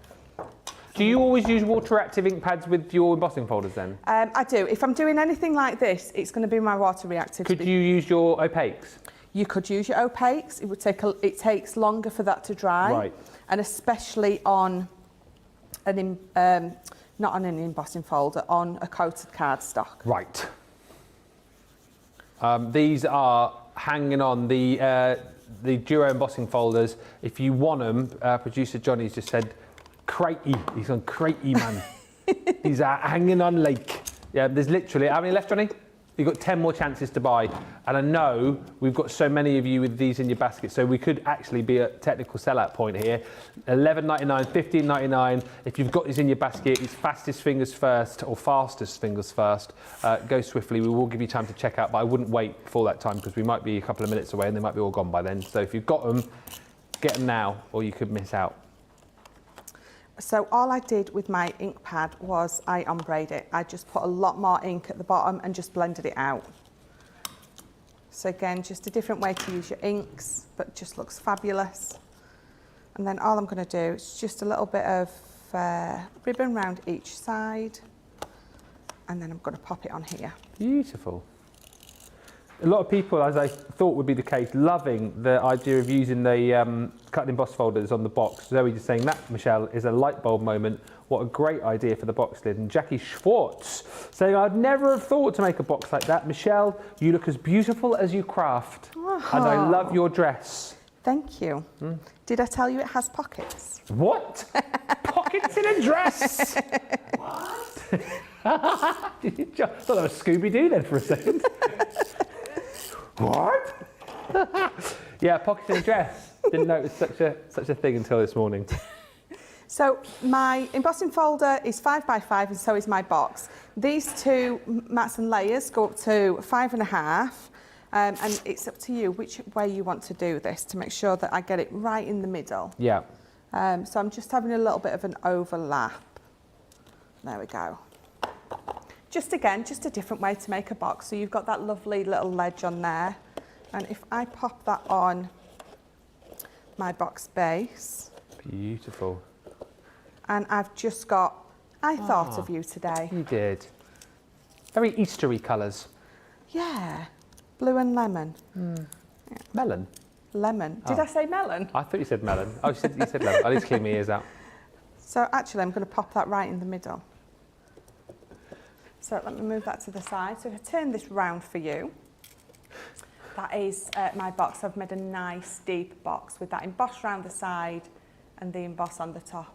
Do you always use water-reactive ink pads with your embossing folders then? I do. If I'm doing anything like this, it's going to be my water reactive. Could you use your opaques? You could use your opaques. It would take it takes longer for that to dry, Right. And especially on an not on an embossing folder, on a coated cardstock. Right. These are hanging on the Duo embossing folders. If you want them, producer Johnny's just said, cratey. He's on cratey, man. He's hanging on like. Yeah, there's literally, how many left, Johnny? You've got 10 more chances to buy. And I know we've got so many of you with these in your basket, so we could actually be at technical sellout point here. $11.99, $15.99. If you've got these in your basket, it's fastest fingers first or fastest fingers first. Go swiftly. We will give you time to check out, but I wouldn't wait for that time because we might be a couple of minutes away and they might be all gone by then. So if you've got them, get them now or you could miss out. So all I did with my ink pad was I ombre'd it. I just put a lot more ink at the bottom and just blended it out. So again, just a different way to use your inks, but just looks fabulous. And then all I'm going to do is just a little bit of ribbon around each side. And then I'm going to pop it on here. Beautiful. A lot of people, as I thought would be the case, loving the idea of using the cut and emboss folders on the box. Zoe just saying that, Michelle, is a light bulb moment. What a great idea for the box lid. And Jackie Schwartz saying, I'd never have thought to make a box like that. Michelle, you look as beautiful as you craft. And I love your dress. Thank you. Did I tell you it has pockets? What? Pockets in a dress? What? I thought that was Scooby-Doo then for a second. What? Yeah, pockets in a dress. Didn't know it was such a thing until this morning. So my embossing folder is 5x5 and so is my box. These two mats and layers go up to 5.5 and it's up to you which way you want to do this to make sure that I get it right in the middle. Yeah. So I'm just having a little bit of an overlap. There we go. Just a different way to make a box. So you've got that lovely little ledge on there. And if I pop that on my box base. Beautiful. And I've just got, I thought of you today. You did. Very Eastery colours. Yeah, blue and lemon. Yeah. Melon? Lemon. Did I say melon? I thought you said melon. Oh, you said lemon. I need to clean my ears out. So actually I'm going to pop that right in the middle. So let me move that to the side. So if I turn this round for you, that is my box. I've made a nice deep box with that emboss round the side and the emboss on the top.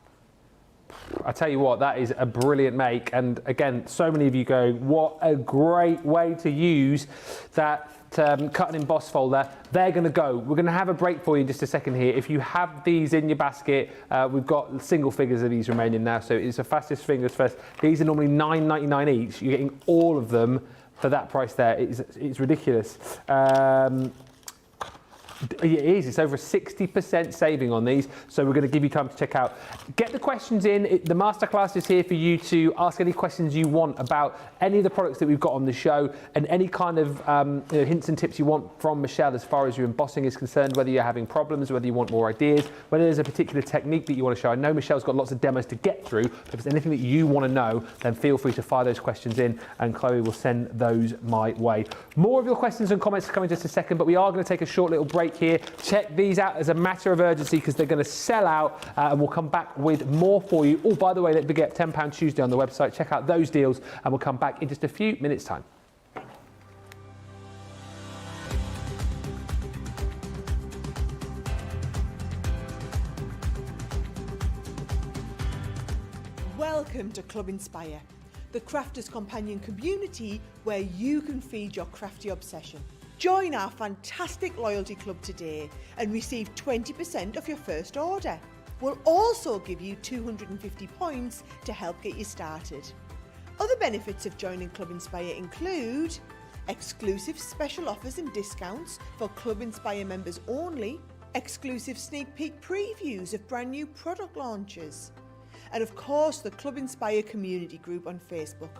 I tell you what, that is a brilliant make. And again, so many of you going, what a great way to use that cut and emboss folder. They're going to go. We're going to have a break for you in just a second here. If you have these in your basket, we've got single figures of these remaining now. So it's a fastest fingers first. These are normally $9.99 each. You're getting all of them for that price there. It's ridiculous. It is. It's over a 60% saving on these. So we're going to give you time to check out. Get the questions in. The masterclass is here for you to ask any questions you want about any of the products that we've got on the show and any kind of hints and tips you want from Michelle as far as your embossing is concerned, whether you're having problems, whether you want more ideas, whether there's a particular technique that you want to show. I know Michelle's got lots of demos to get through. If there's anything that you want to know, then feel free to fire those questions in and Chloe will send those my way. More of your questions and comments are coming in just a second, but we are going to take a short little break here. Check these out as a matter of urgency because they're going to sell out and we'll come back with more for you. Oh, by the way, don't forget £10 Tuesday on the website. Check out those deals and we'll come back in just a few minutes' time. Welcome to Club Inspire, the crafters companion community where you can feed your crafty obsession. Join our fantastic loyalty club today and receive 20% off your first order. We'll also give you 250 points to help get you started. Other benefits of joining Club Inspire include exclusive special offers and discounts for Club Inspire members only, exclusive sneak peek previews of brand new product launches, and of course the Club Inspire community group on Facebook,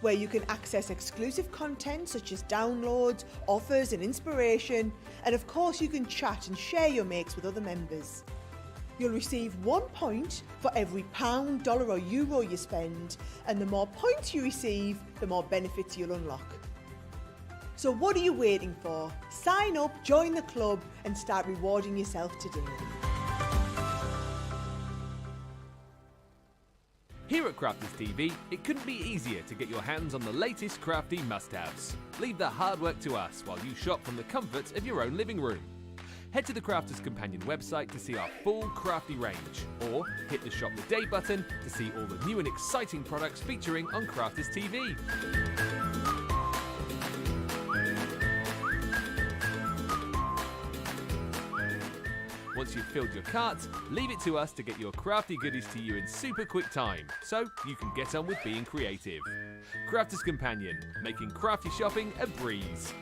where you can access exclusive content such as downloads, offers and inspiration, and of course you can chat and share your makes with other members. You'll receive 1 point for every £1, dollar or euro you spend, and the more points you receive, the more benefits you'll unlock. So what are you waiting for? Sign up, join the club and start rewarding yourself today. Here at Crafters TV, it couldn't be easier to get your hands on the latest crafty must-haves. Leave the hard work to us while you shop from the comfort of your own living room. Head to the Crafters Companion website to see our full crafty range, or hit the Shop the Day button to see all the new and exciting products featuring on Crafters TV. Once you've filled your cart, leave it to us to get your crafty goodies to you in super quick time, so you can get on with being creative. Crafters Companion, making crafty shopping a breeze.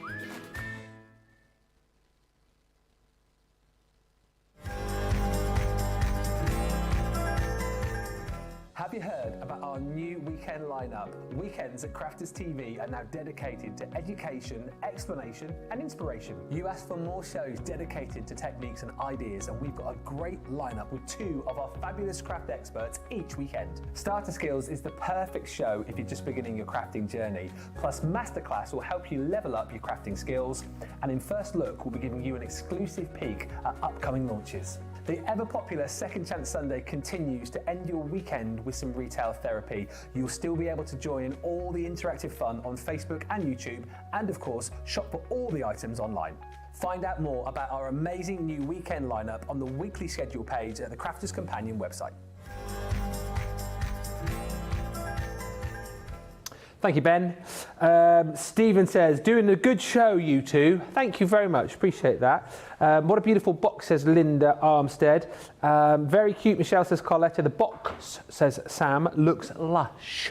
Have you heard about our new weekend lineup? Weekends at Crafters TV are now dedicated to education, explanation and inspiration. You asked for more shows dedicated to techniques and ideas, and we've got a great lineup with 2 of our fabulous craft experts each weekend. Starter Skills is the perfect show if you're just beginning your crafting journey. Plus Masterclass will help you level up your crafting skills. And in First Look, we'll be giving you an exclusive peek at upcoming launches. The ever-popular Second Chance Sunday continues to end your weekend with some retail therapy. You'll still be able to join all the interactive fun on Facebook and YouTube, and of course, shop for all the items online. Find out more about our amazing new weekend lineup on the weekly schedule page at the Crafters Companion website. Thank you, Ben. Stephen says, doing a good show, you two. Thank you very much, appreciate that. What a beautiful box, says Linda Armstead. Very cute, Michelle, says Carletta. The box, says Sam, looks lush.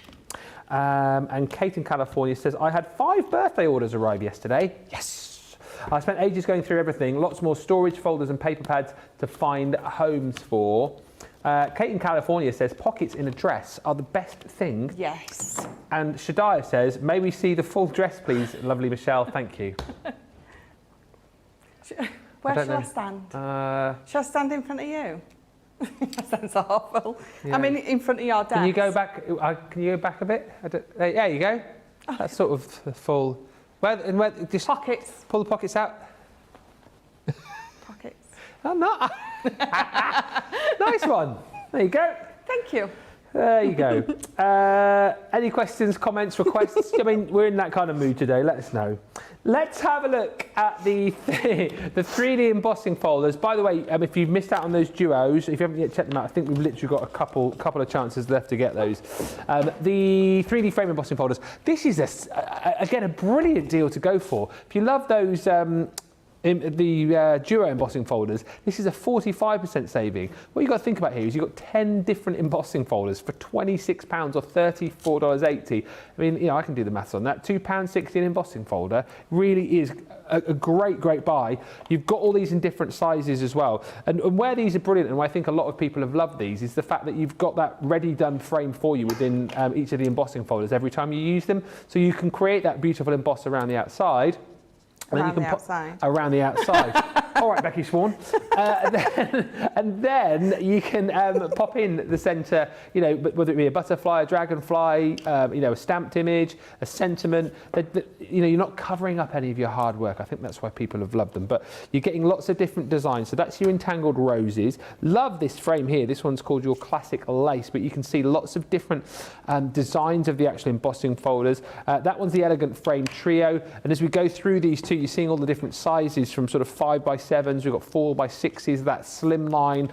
And Kate in California says, I had 5 birthday orders arrive yesterday. Yes! I spent ages going through everything, lots more storage folders and paper pads to find homes for. Kate in California says, pockets in a dress are the best thing. Yes. And Shadiah says, may we see the full dress, please? Lovely Michelle, thank you. Where shall I stand? Shall I stand in front of you? That sounds awful. Yeah. I mean, in front of your desk. Can you go back? Can you go back a bit? There you go. That's sort of the full. Where just pockets. Pull the pockets out. Pockets. Oh, no. Nice one. There you go. Thank you. There you go. Any questions, comments, requests? I mean, we're in that kind of mood today. Let us know. Let's have a look at the 3D embossing folders. By the way, if you've missed out on those duos, if you haven't yet checked them out, I think we've literally got a couple of chances left to get those. The 3D frame embossing folders. This is, again, a brilliant deal to go for. If you love those the duo embossing folders, this is a 45% saving. What you've got to think about here is you've got 10 different embossing folders for £26 or $34.80. I mean, you know, I can do the maths on that. £2.60 an embossing folder really is a great buy. You've got all these in different sizes as well. And where these are brilliant, and why I think a lot of people have loved these, is the fact that you've got that ready done frame for you within each of the embossing folders every time you use them. So you can create that beautiful emboss around the outside. Around the outside. Around the outside. All right, Becky Swan. And then you can pop in the centre, you know, whether it be a butterfly, a dragonfly, you know, a stamped image, a sentiment. You know, you're not covering up any of your hard work. I think that's why people have loved them. But you're getting lots of different designs. So that's your entangled roses. Love this frame here. This one's called your classic lace, but you can see lots of different designs of the actual embossing folders. That one's the elegant frame trio. And as we go through these two, you're seeing all the different sizes from sort of 5x7s. We've got 4x6s. That Slimline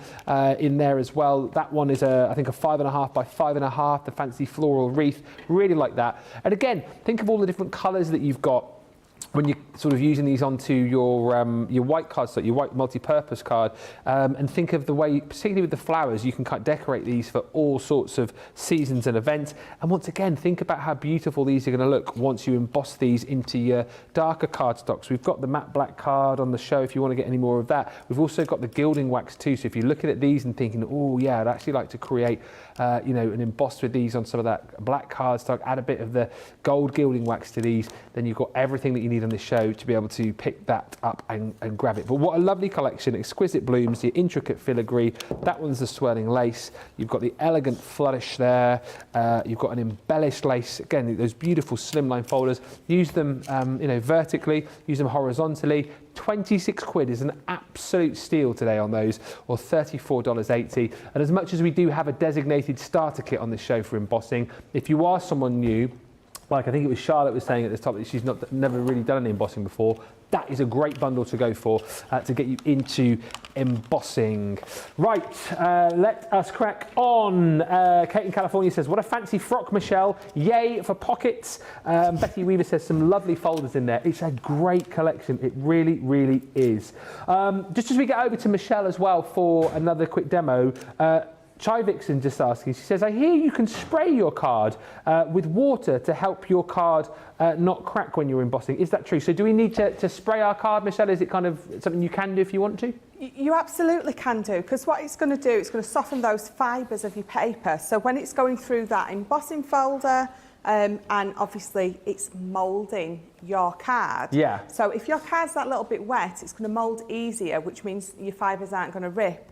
in there as well. That one is I think a 5.5 by 5.5. The fancy floral wreath. Really like that. And again, think of all the different colours that you've got when you're sort of using these onto your white cardstock, your white multi-purpose card, and think of the way, particularly with the flowers, you can decorate these for all sorts of seasons and events. And once again, think about how beautiful these are going to look once you emboss these into your darker cardstocks. We've got the matte black card on the show if you want to get any more of that. We've also got the gilding wax too. So if you're looking at these and thinking, oh yeah, I'd actually like to create, you know, an emboss with these on some of that black cardstock, add a bit of the gold gilding wax to these, then you've got everything that you need on this show to be able to pick that up and grab it. But what a lovely collection. Exquisite blooms, the intricate filigree, that one's the swirling lace, you've got the elegant flourish there, you've got an embellished lace, again those beautiful slimline folders. Use them you know, vertically, use them horizontally. 26 quid is an absolute steal today on those, or $34.80. And as much as we do have a designated starter kit on this show for embossing, if you are someone new, like I think it was Charlotte was saying at the top that she's never really done any embossing before, that is a great bundle to go for to get you into embossing. Right, let us crack on. Kate in California says, what a fancy frock, Michelle. Yay for pockets. Betty Weaver says some lovely folders in there. It's a great collection. It really, really is. Just as we get over to Michelle as well for another quick demo, Chai Vixen just asking, she says, I hear you can spray your card with water to help your card not crack when you're embossing. Is that true? So do we need to spray our card, Michelle? Is it kind of something you can do if you want to? You absolutely can do, because what it's going to do, it's going to soften those fibres of your paper. So when it's going through that embossing folder, and obviously it's moulding your card. Yeah. So if your card's that little bit wet, it's going to mould easier, which means your fibres aren't going to rip.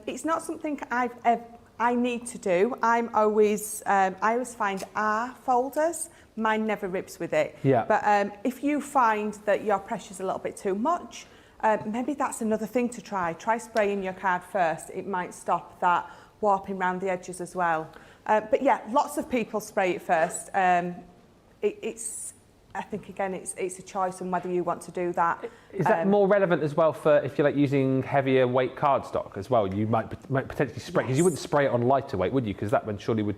It's not something I need to do. I always find our folders, mine never rips with it. Yeah. But if you find that your pressure's a little bit too much, maybe that's another thing to try. Try spraying your card first. It might stop that warping around the edges as well. But yeah, lots of people spray it first. I think again, it's a choice on whether you want to do that. Is that more relevant as well for if you're like using heavier weight cardstock as well? You might potentially spray, because you wouldn't spray it on lighter weight, would you? Because that one surely would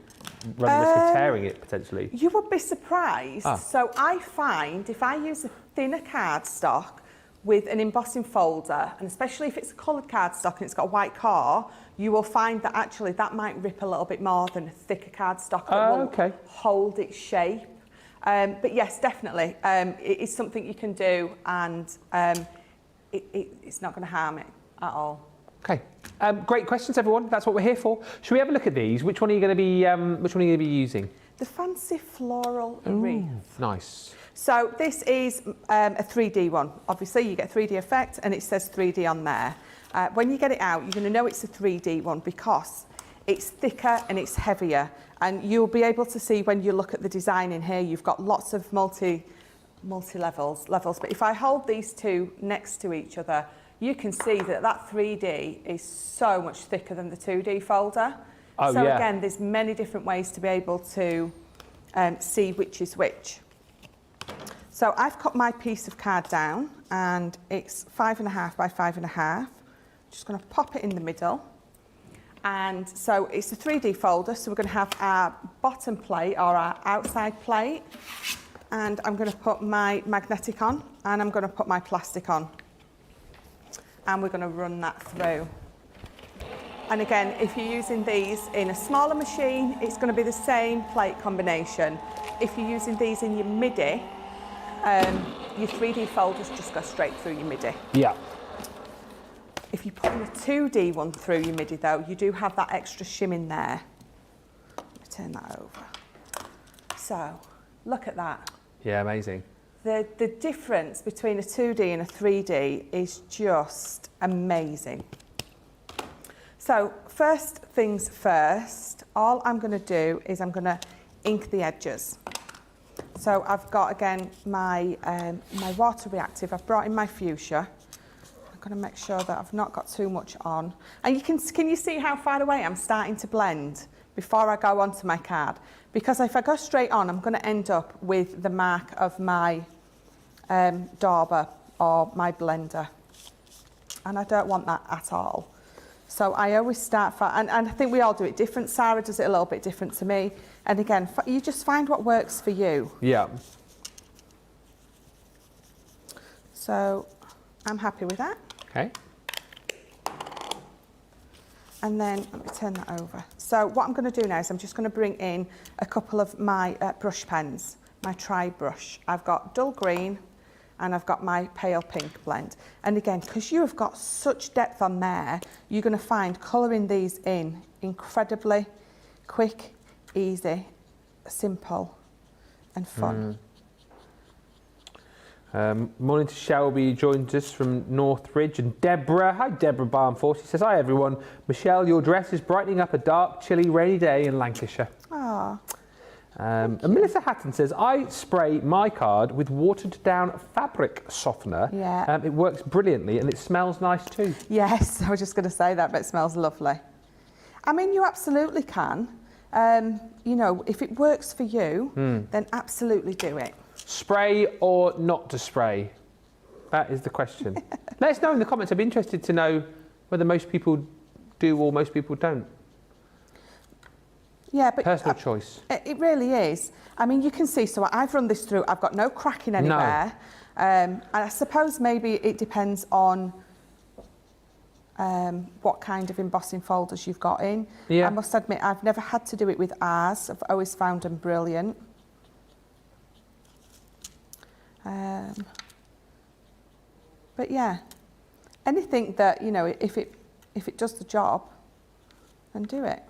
run the risk of tearing it potentially. You would be surprised. So I find if I use a thinner cardstock with an embossing folder, and especially if it's a coloured cardstock and it's got a white core, you will find that actually that might rip a little bit more than a thicker cardstock that will hold its shape. But yes, definitely, it is something you can do, and it's not going to harm it at all. Okay, great questions, everyone. That's what we're here for. Should we have a look at these? Which one are you going to be using? The fancy floral wreath. Nice. So this is a 3D one. Obviously, you get 3D effect, and it says 3D on there. When you get it out, you're going to know it's a 3D one because it's thicker and it's heavier. And you'll be able to see when you look at the design in here, you've got lots of multi levels. But if I hold these two next to each other, you can see that 3D is so much thicker than the 2D folder. Again, there's many different ways to be able to see which is which. So I've cut my piece of card down, and it's 5.5 by 5.5. Just going to pop it in the middle. And so it's a 3D folder, so we're going to have our bottom plate or our outside plate, and I'm going to put my magnetic on, and I'm going to put my plastic on, and we're going to run that through. And again, if you're using these in a smaller machine, it's going to be the same plate combination. If you're using these in your MIDI, your 3D folders just go straight through your MIDI. Yeah. If you put in a 2D one through your MIDI though, you do have that extra shim in there. Let me turn that over. So, look at that. Yeah, amazing. The difference between a 2D and a 3D is just amazing. So, first things first, all I'm going to do is I'm going to ink the edges. So I've got, again, my water reactive. I've brought in my fuchsia. I'm going to make sure that I've not got too much on. And can you see how far away I'm starting to blend before I go onto my card? Because if I go straight on, I'm going to end up with the mark of my dauber or my blender. And I don't want that at all. So I always start far, and I think we all do it different. Sarah does it a little bit different to me. And again, you just find what works for you. Yeah. So I'm happy with that. Okay. And then let me turn that over. So what I'm going to do now is I'm just going to bring in a couple of my brush pens, my tri brush. I've got dull green and I've got my pale pink blend. And again, because you have got such depth on there, you're going to find colouring these in incredibly quick, easy, simple and fun. Morning to Shelby, joined us from Northridge, and Deborah. Hi, Deborah Barnforth. She says, hi, everyone. Michelle, your dress is brightening up a dark, chilly, rainy day in Lancashire. Ah. And Melissa Hatton says, I spray my card with watered down fabric softener. Yeah. It works brilliantly and it smells nice too. Yes, I was just going to say that, but it smells lovely. I mean, you absolutely can. You know, if it works for you, then absolutely do it. Spray or not to spray? That is the question. Let us know in the comments. I'd be interested to know whether most people do or most people don't. Yeah, but personal choice. It really is. I mean, you can see, so I've run this through, I've got no cracking anywhere. And I suppose maybe it depends on what kind of embossing folders you've got in. Yeah. I must admit, I've never had to do it with ours. I've always found them brilliant. But yeah, anything that, you know, if it does the job, then do it.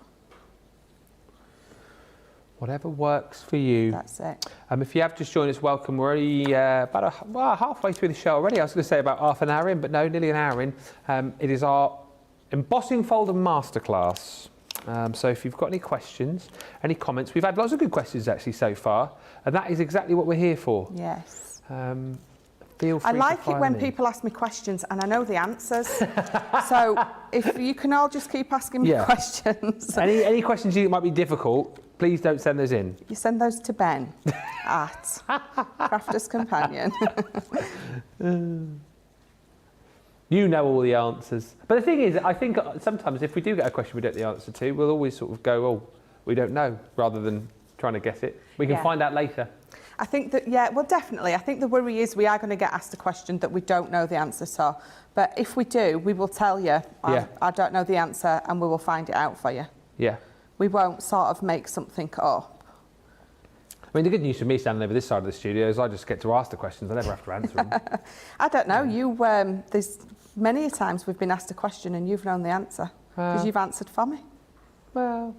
Whatever works for you. That's it. If you have just joined us, welcome. We're already halfway through the show already. I was going to say about half an hour in, but no, nearly an hour in. It is our Embossing Folder Masterclass. So if you've got any questions, any comments, we've had lots of good questions actually so far, and that is exactly what we're here for. Yes. Feel free I like to it when me. people ask me questions and I know the answers. So if you can all just keep asking me questions. Any questions you think might be difficult, please don't send those in. You send those to Ben at Crafter's Companion. You know all the answers. But the thing is, I think sometimes if we do get a question we don't know the answer to, we'll always sort of go, oh, we don't know, rather than trying to guess it. We can Yeah. find out later. I think that, yeah, well, definitely. I think the worry is we are going to get asked a question that we don't know the answer to. But if we do, we will tell you, I don't know the answer, and we will find it out for you. Yeah. We won't sort of make something up. I mean, the good news for me standing over this side of the studio is I just get to ask the questions. I never have to answer them. I don't know. You, there's many a times we've been asked a question and you've known the answer because you've answered for me. Well...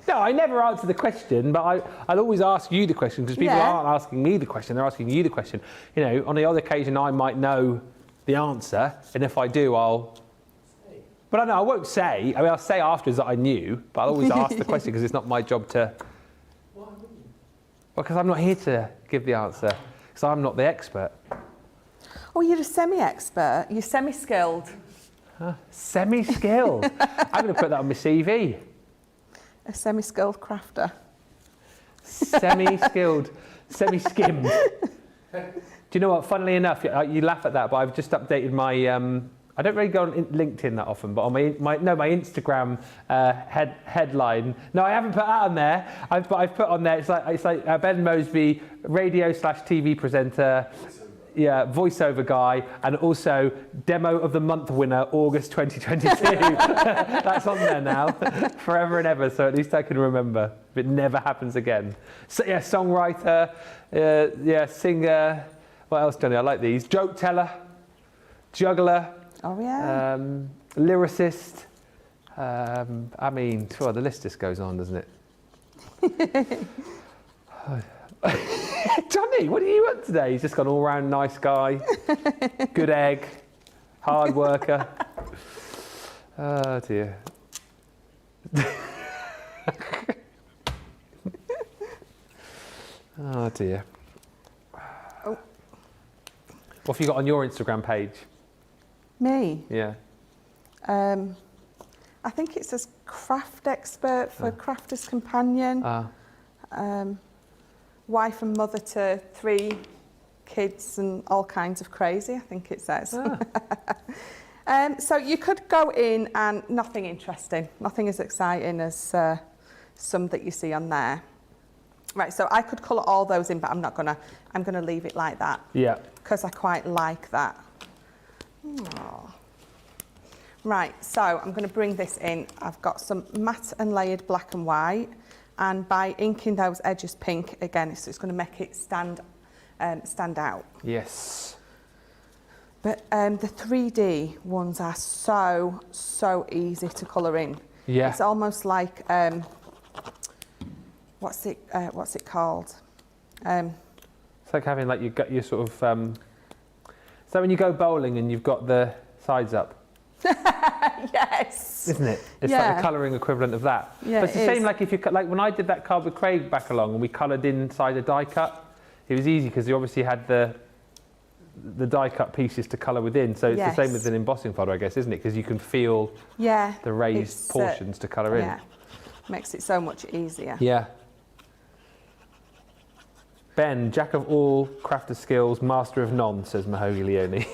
No, I never answer the question, but I'll always ask you the question because people aren't asking me the question, they're asking you the question. You know, on the odd occasion I might know the answer, and if I do, I'll... But I know I won't say. I mean, I'll say afterwards that I knew, but I'll always ask the question because it's not my job to... Why wouldn't you? Well, because I'm not here to give the answer, because I'm not the expert. Oh, you're a semi-expert. You're semi-skilled. Huh? Semi-skilled? I'm going to put that on my CV. A semi-skilled crafter. Semi-skilled, semi-skimmed. Do you know what? Funnily enough, you laugh at that, but I've just updated my. I don't really go on LinkedIn that often, but on my Instagram headline. No, I haven't put that on there. I've put on there. It's like Ben Moseby, radio/TV presenter. Yeah, voiceover guy, and also demo of the month winner, August 2022. That's on there now, forever and ever, so at least I can remember if it never happens again. So yeah, songwriter, singer, what else, Johnny? I like these. Joke teller, juggler, oh yeah, lyricist. I mean, well, the list just goes on, doesn't it? Johnny, what do you want today? He's just gone all round nice guy, good egg, hard worker. Oh dear. Oh dear. Oh. What have you got on your Instagram page? Me. Yeah. I think it says craft expert for Crafter's Companion. Wife and mother to 3 kids and all kinds of crazy, I think it says. So you could go in and nothing interesting, nothing as exciting as some that you see on there. Right, so I could colour all those in, but I'm gonna leave it like that. Yeah. Because I quite like that. Aww. Right, so I'm gonna bring this in. I've got some matte and layered black and white. And by inking those edges pink, again, it's going to make it stand out. Yes. But the 3D ones are so easy to colour in. Yeah. It's almost like, what's it called? It's like having like your sort of, so when you go bowling and you've got the sides up. Yes. Isn't it? It's like the colouring equivalent of that. Yeah, but it's the same like if you like when I did that card with Craig back along and we coloured inside a die cut, it was easy because you obviously had the die cut pieces to colour within. So it's the same with an embossing folder, I guess, isn't it? Because you can feel the raised portions to colour in. Yeah, makes it so much easier. Yeah. Ben, jack of all crafter skills, master of none, says Mahogany Leone.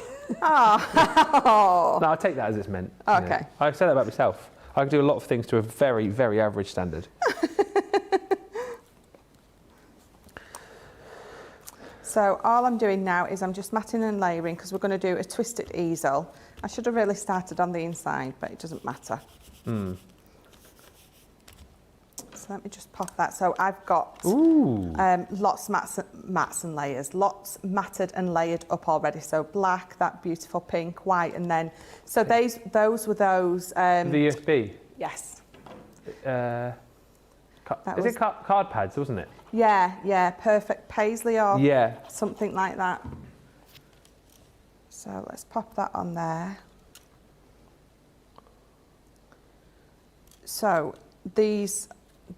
Oh. No, I'll take that as it's meant. Okay. Yeah. I say that about myself. I can do a lot of things to a very, very average So all I'm doing now is I'm just matting and layering because we're going to do a twisted easel. I should have really started on the inside, but it doesn't matter. So let me just pop that. So I've got lots mats and layers, lots matted and layered up already. So black, that beautiful pink, white, and then so those were those. The USB. Yes. Is it card pads, wasn't it? Yeah, perfect paisley or something like that. So let's pop that on there. So this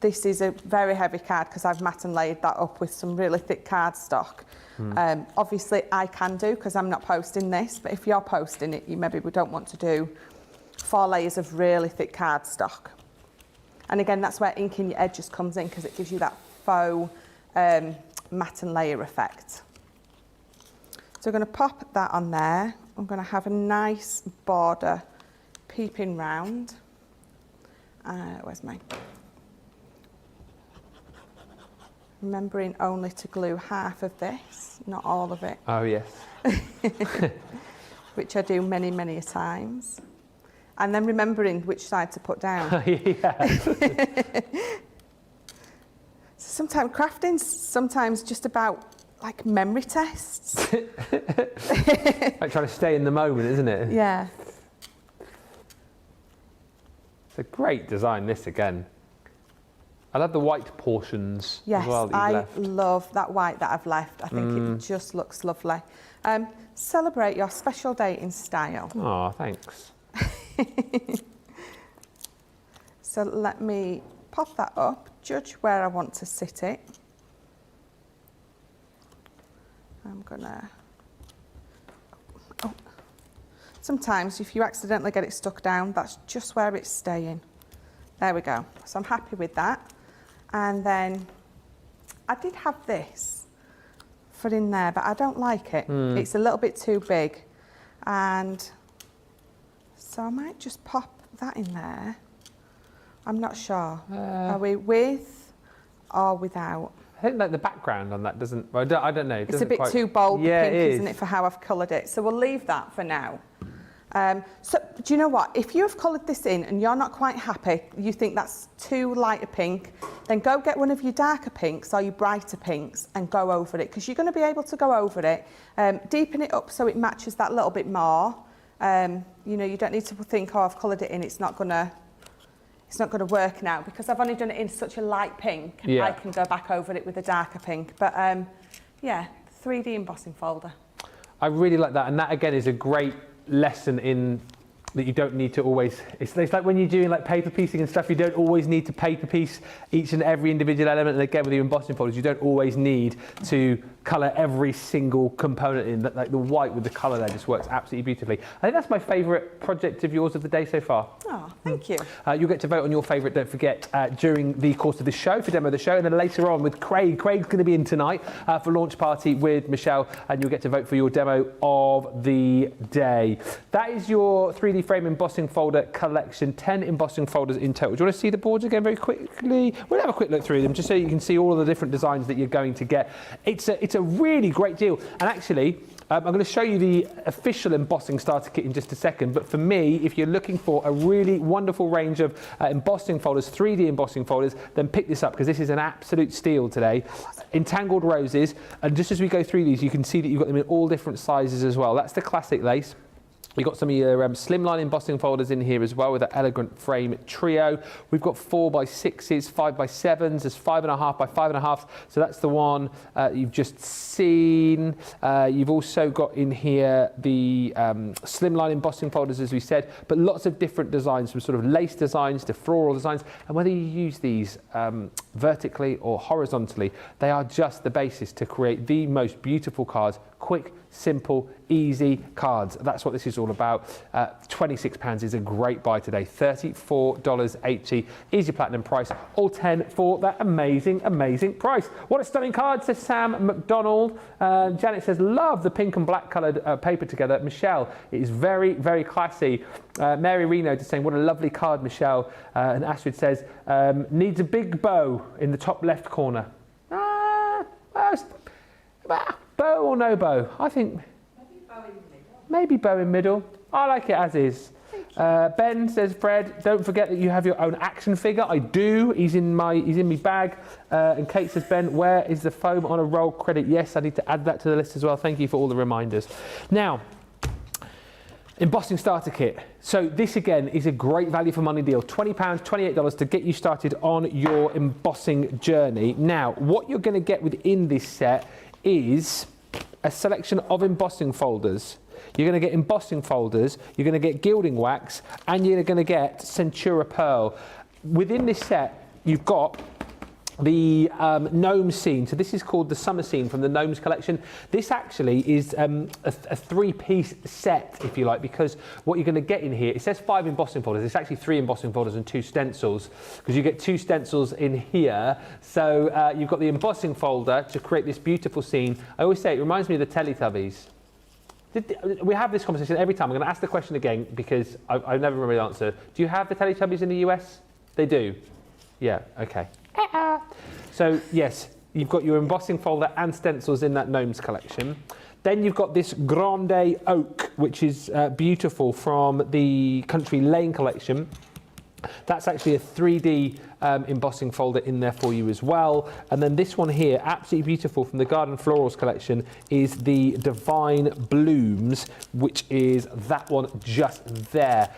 is a very heavy card because I've mat and layered that up with some really thick cardstock. Obviously I can do because I'm not posting this, but if you're posting it, you maybe don't want to do 4 layers of really thick cardstock. And again, that's where inking your edges comes in because it gives you that faux mat and layer effect. So we're going to pop that on there. I'm going to have a nice border peeping round. Where's my... Remembering only to glue half of this, not all of it. Oh, yes. Which I do many, many times. And then remembering which side to put down. Sometimes crafting's sometimes just about like memory tests. Like trying to stay in the moment, isn't it? Yeah. It's a great design, this again. I love the white portions Yes, as well that I you've left. love that white that I've left. I think it just looks lovely. Celebrate your special day in style. Oh, thanks. So let me pop that up, judge where I want to sit it. I'm gonna... Oh. Sometimes if you accidentally get it stuck down, that's just where it's staying. There we go. So I'm happy with that. And then I did have this for in there, but I don't like it. It's a little bit too big. And so I might just pop that in there. I'm not sure. Are we with or without? I think like the background on that doesn't, well, I don't know. It's a bit too bold pink, it is. isn't it, for how I've coloured it? So we'll leave that for now. So do you know what? If you've coloured this in and you're not quite happy, you think that's too light a pink, then go get one of your darker pinks or your brighter pinks and go over it, because you're going to be able to go over it, deepen it up so it matches that little bit more. You know, you don't need to think, oh, I've coloured it in, it's not going to work now, because I've only done it in such a light pink. I can go back over it with a darker pink. But yeah, 3D embossing folder. I really like that, and that again is a great lesson in that you don't need to always, it's like when you're doing like paper piecing and stuff, you don't always need to paper piece each and every individual element. And again with your embossing folders, you don't always need to colour every single component in. Like the white with the colour there just works absolutely beautifully. I think that's my favourite project of yours of the day so far. Oh, thank you. You'll get to vote on your favourite, don't forget, during the course of the show, for demo of the show, and then later on with Craig. Craig's going to be in tonight for launch party with Michelle, and you'll get to vote for your demo of the day. That is your 3D frame embossing folder collection, 10 embossing folders in total. Do you want to see the boards again very quickly? We'll have a quick look through them just so you can see all of the different designs that you're going to get. It's a really great deal, and actually I'm going to show you the official embossing starter kit in just a second, but for me, if you're looking for a really wonderful range of embossing folders, 3D embossing folders, then pick this up, because this is an absolute steal today. Entangled roses, and just as we go through these, you can see that you've got them in all different sizes as well. That's the classic lace. You've got some of your Slimline embossing folders in here as well with that elegant frame trio. We've got 4x6s, 5x7s, there's 5.5 by 5.5. So that's the one you've just seen. You've also got in here the Slimline embossing folders, as we said, but lots of different designs, from sort of lace designs to floral designs. And whether you use these vertically or horizontally, they are just the basis to create the most beautiful cards. Quick, simple, easy cards. That's what this is all about. £26 is a great buy today. $34.80 is your platinum price. All 10 for that amazing, amazing price. What a stunning card, says Sam McDonald. Janet says, love the pink and black coloured paper together. Michelle, it is very, very classy. Mary Reno just saying, what a lovely card, Michelle. And Astrid says, needs a big bow in the top left corner. Bow or no bow? I think maybe bow in middle. I like it as is. Ben says, Fred, don't forget that you have your own action figure. I do. He's in my bag. And Kate says, Ben, where is the foam on a roll credit? Yes, I need to add that to the list as well. Thank you for all the reminders. Now, embossing starter kit. So this again is a great value for money deal. £20, $28 to get you started on your embossing journey. Now, what you're going to get within this set is a selection of embossing folders. You're going to get embossing folders, you're going to get gilding wax, and you're going to get Centura Pearl. Within this set, you've got the gnome scene. So this is called the summer scene from the gnomes collection. This actually is a three-piece set, if you like, because what you're going to get in here, it says 5 embossing folders. It's actually 3 embossing folders and 2 stencils, because you get 2 stencils in here. So you've got the embossing folder to create this beautiful scene. I always say it reminds me of the Teletubbies. We have this conversation every time. I'm going to ask the question again because I never remember the answer. Do you have the Teletubbies in the US? They do. Yeah, okay. So yes, you've got your embossing folder and stencils in that gnomes collection. Then you've got this Grande Oak, which is beautiful, from the Country Lane collection. That's actually a 3D embossing folder in there for you as well. And then this one here, absolutely beautiful, from the Garden Florals collection, is the Divine Blooms, which is that one just there.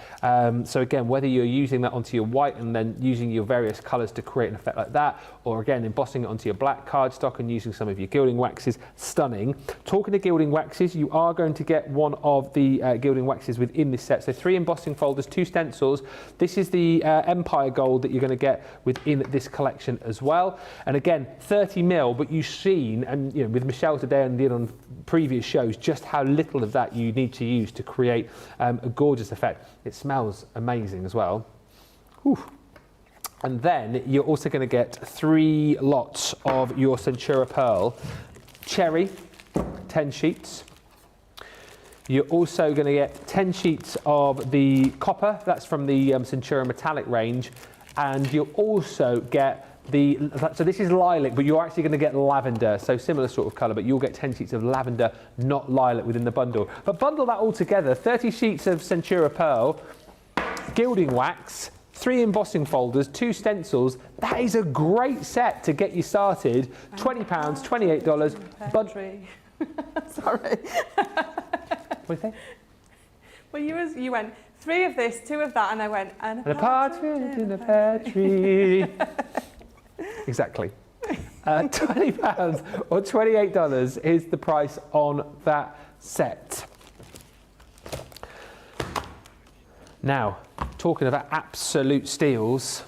So again, whether you're using that onto your white and then using your various colours to create an effect like that, or again embossing it onto your black cardstock and using some of your gilding waxes, stunning. Talking to gilding waxes, you are going to get one of the gilding waxes within this set. So 3 embossing folders, 2 stencils. This is the Empire Gold that you're going to get within this collection as well. And again, 30ml, but you've seen, and you know, with Michelle today and on previous shows, just how little of that you need to use to create a gorgeous effect. It smells amazing as well. Whew. And then you're also going to get 3 lots of your Centura Pearl. Cherry, 10 sheets. You're also going to get 10 sheets of the copper. That's from the Centura Metallic range. And you'll also get so this is lilac, but you're actually going to get lavender. So similar sort of colour, but you'll get 10 sheets of lavender, not lilac, within the bundle. But bundle that all together, 30 sheets of Centura Pearl, gilding wax, 3 embossing folders, 2 stencils. That is a great set to get you started. £20, $28. Sorry. What do you think? Well, you went 3 of this, 2 of that, and I went, and a partridge in a pear tree. Exactly. £20 or $28 is the price on that set. Now, talking about absolute steals,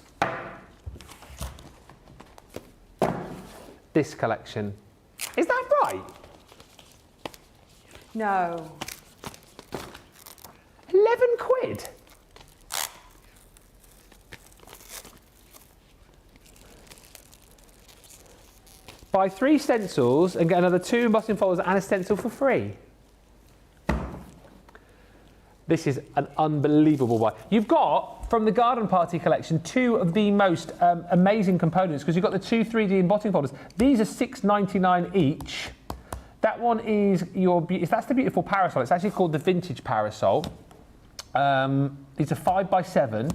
this collection. Is that right? No. 11 quid? Buy 3 stencils and get another 2 embossing folders and a stencil for free. This is an unbelievable buy. You've got, from the Garden Party collection, 2 of the most amazing components, because you've got the 2 3D embossing folders. These are $6.99 each. That one is that's the beautiful parasol. It's actually called the Vintage Parasol. These are 5x7.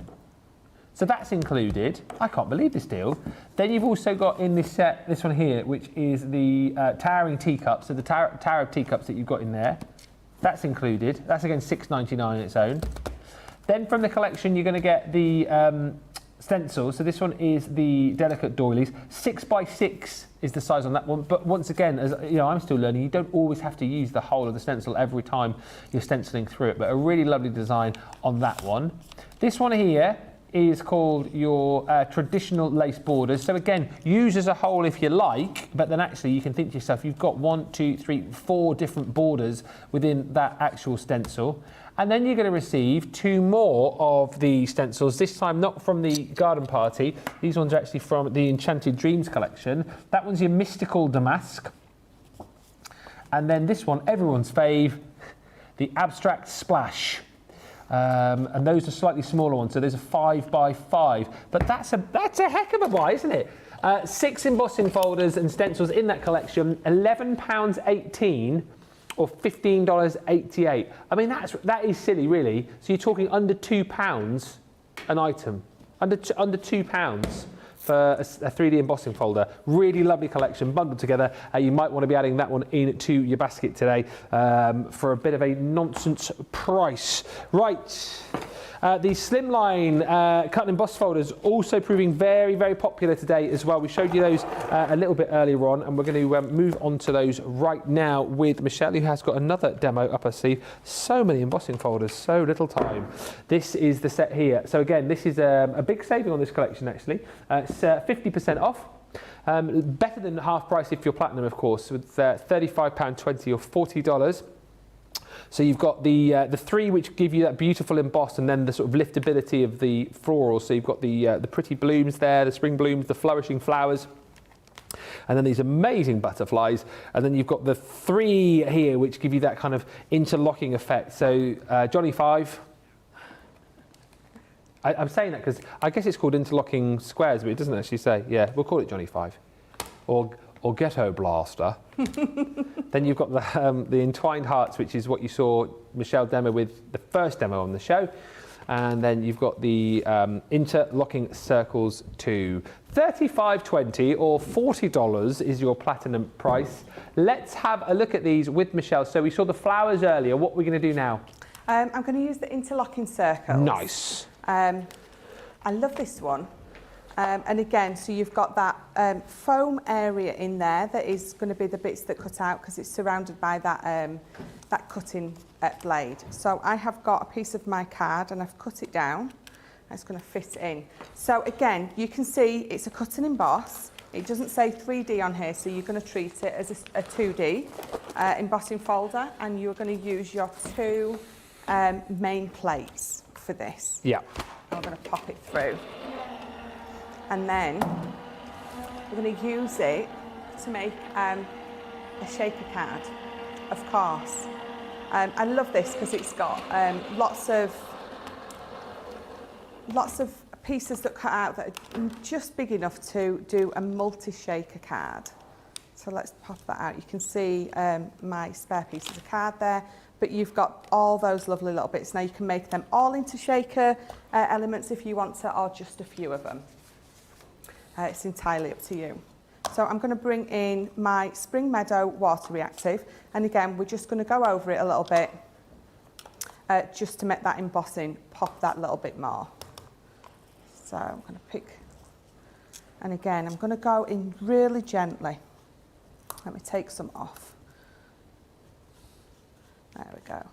So that's included. I can't believe this deal. Then you've also got in this set, this one here, which is the towering teacups. So the tower of teacups that you've got in there. That's included. That's again $6.99 on its own. Then from the collection, you're going to get the stencils. So this one is the delicate doilies. 6x6 is the size on that one. But once again, as you know, I'm still learning. You don't always have to use the whole of the stencil every time you're stenciling through it. But a really lovely design on that one. This one here is called your traditional lace borders. So again, use as a whole if you like, but then actually you can think to yourself, you've got 1, 2, 3, 4 different borders within that actual stencil. And then you're going to receive 2 more of the stencils, this time not from the Garden Party. These ones are actually from the Enchanted Dreams collection. That one's your Mystical Damask. And then this one, everyone's fave, the Abstract Splash. And those are slightly smaller ones, so those are 5x5. But that's a heck of a buy, isn't it? 6 embossing folders and stencils in that collection, £11.18 or $15.88. I mean, that is silly, really. So you're talking under £2 an item, under £2 for a 3D embossing folder. Really lovely collection bundled together. You might want to be adding that one into your basket today for a bit of a nonsense price. Right. The Slimline cut and emboss folders also proving very, very popular today as well. We showed you those a little bit earlier on, and we're going to move on to those right now with Michelle, who has got another demo up her sleeve. So many embossing folders, so little time. This is the set here. So again, this is a big saving on this collection actually. It's 50% off. Better than half price if you're platinum, of course, with £35.20 or $40. So you've got the 3 which give you that beautiful emboss, and then the sort of liftability of the florals. So you've got the pretty blooms there, the spring blooms, the flourishing flowers, and then these amazing butterflies. And then you've got the 3 here which give you that kind of interlocking effect. So Johnny 5. I'm saying that because I guess it's called interlocking squares, but it doesn't actually say. Yeah, we'll call it Johnny 5. Or Ghetto Blaster. Then you've got the entwined hearts, which is what you saw Michelle demo with the first demo on the show. And then you've got the interlocking circles too. $35.20 or $40 is your platinum price. Let's have a look at these with Michelle. So we saw the flowers earlier. What are we going to do now? I'm going to use the interlocking circles. Nice. I love this one. And again, so you've got that foam area in there that is going to be the bits that cut out because it's surrounded by that, that cutting blade. So I have got a piece of my card and I've cut it down. It's going to fit in. So again, you can see it's a cut and emboss. It doesn't say 3D on here, so you're going to treat it as a 2D embossing folder, and you're going to use your 2 main plates for this. Yeah. I'm going to pop it through. And then we're going to use it to make a shaker card, of course. I love this because it's got lots of pieces that cut out that are just big enough to do a multi-shaker card. So let's pop that out. You can see my spare pieces of card there, but you've got all those lovely little bits. Now you can make them all into shaker elements if you want to, or just a few of them. It's entirely up to you. So I'm going to bring in my Spring Meadow water reactive, and again we're just going to go over it a little bit just to make that embossing pop that little bit more. So I'm going to pick, and again I'm going to go in really gently. Let me take some off. There we go.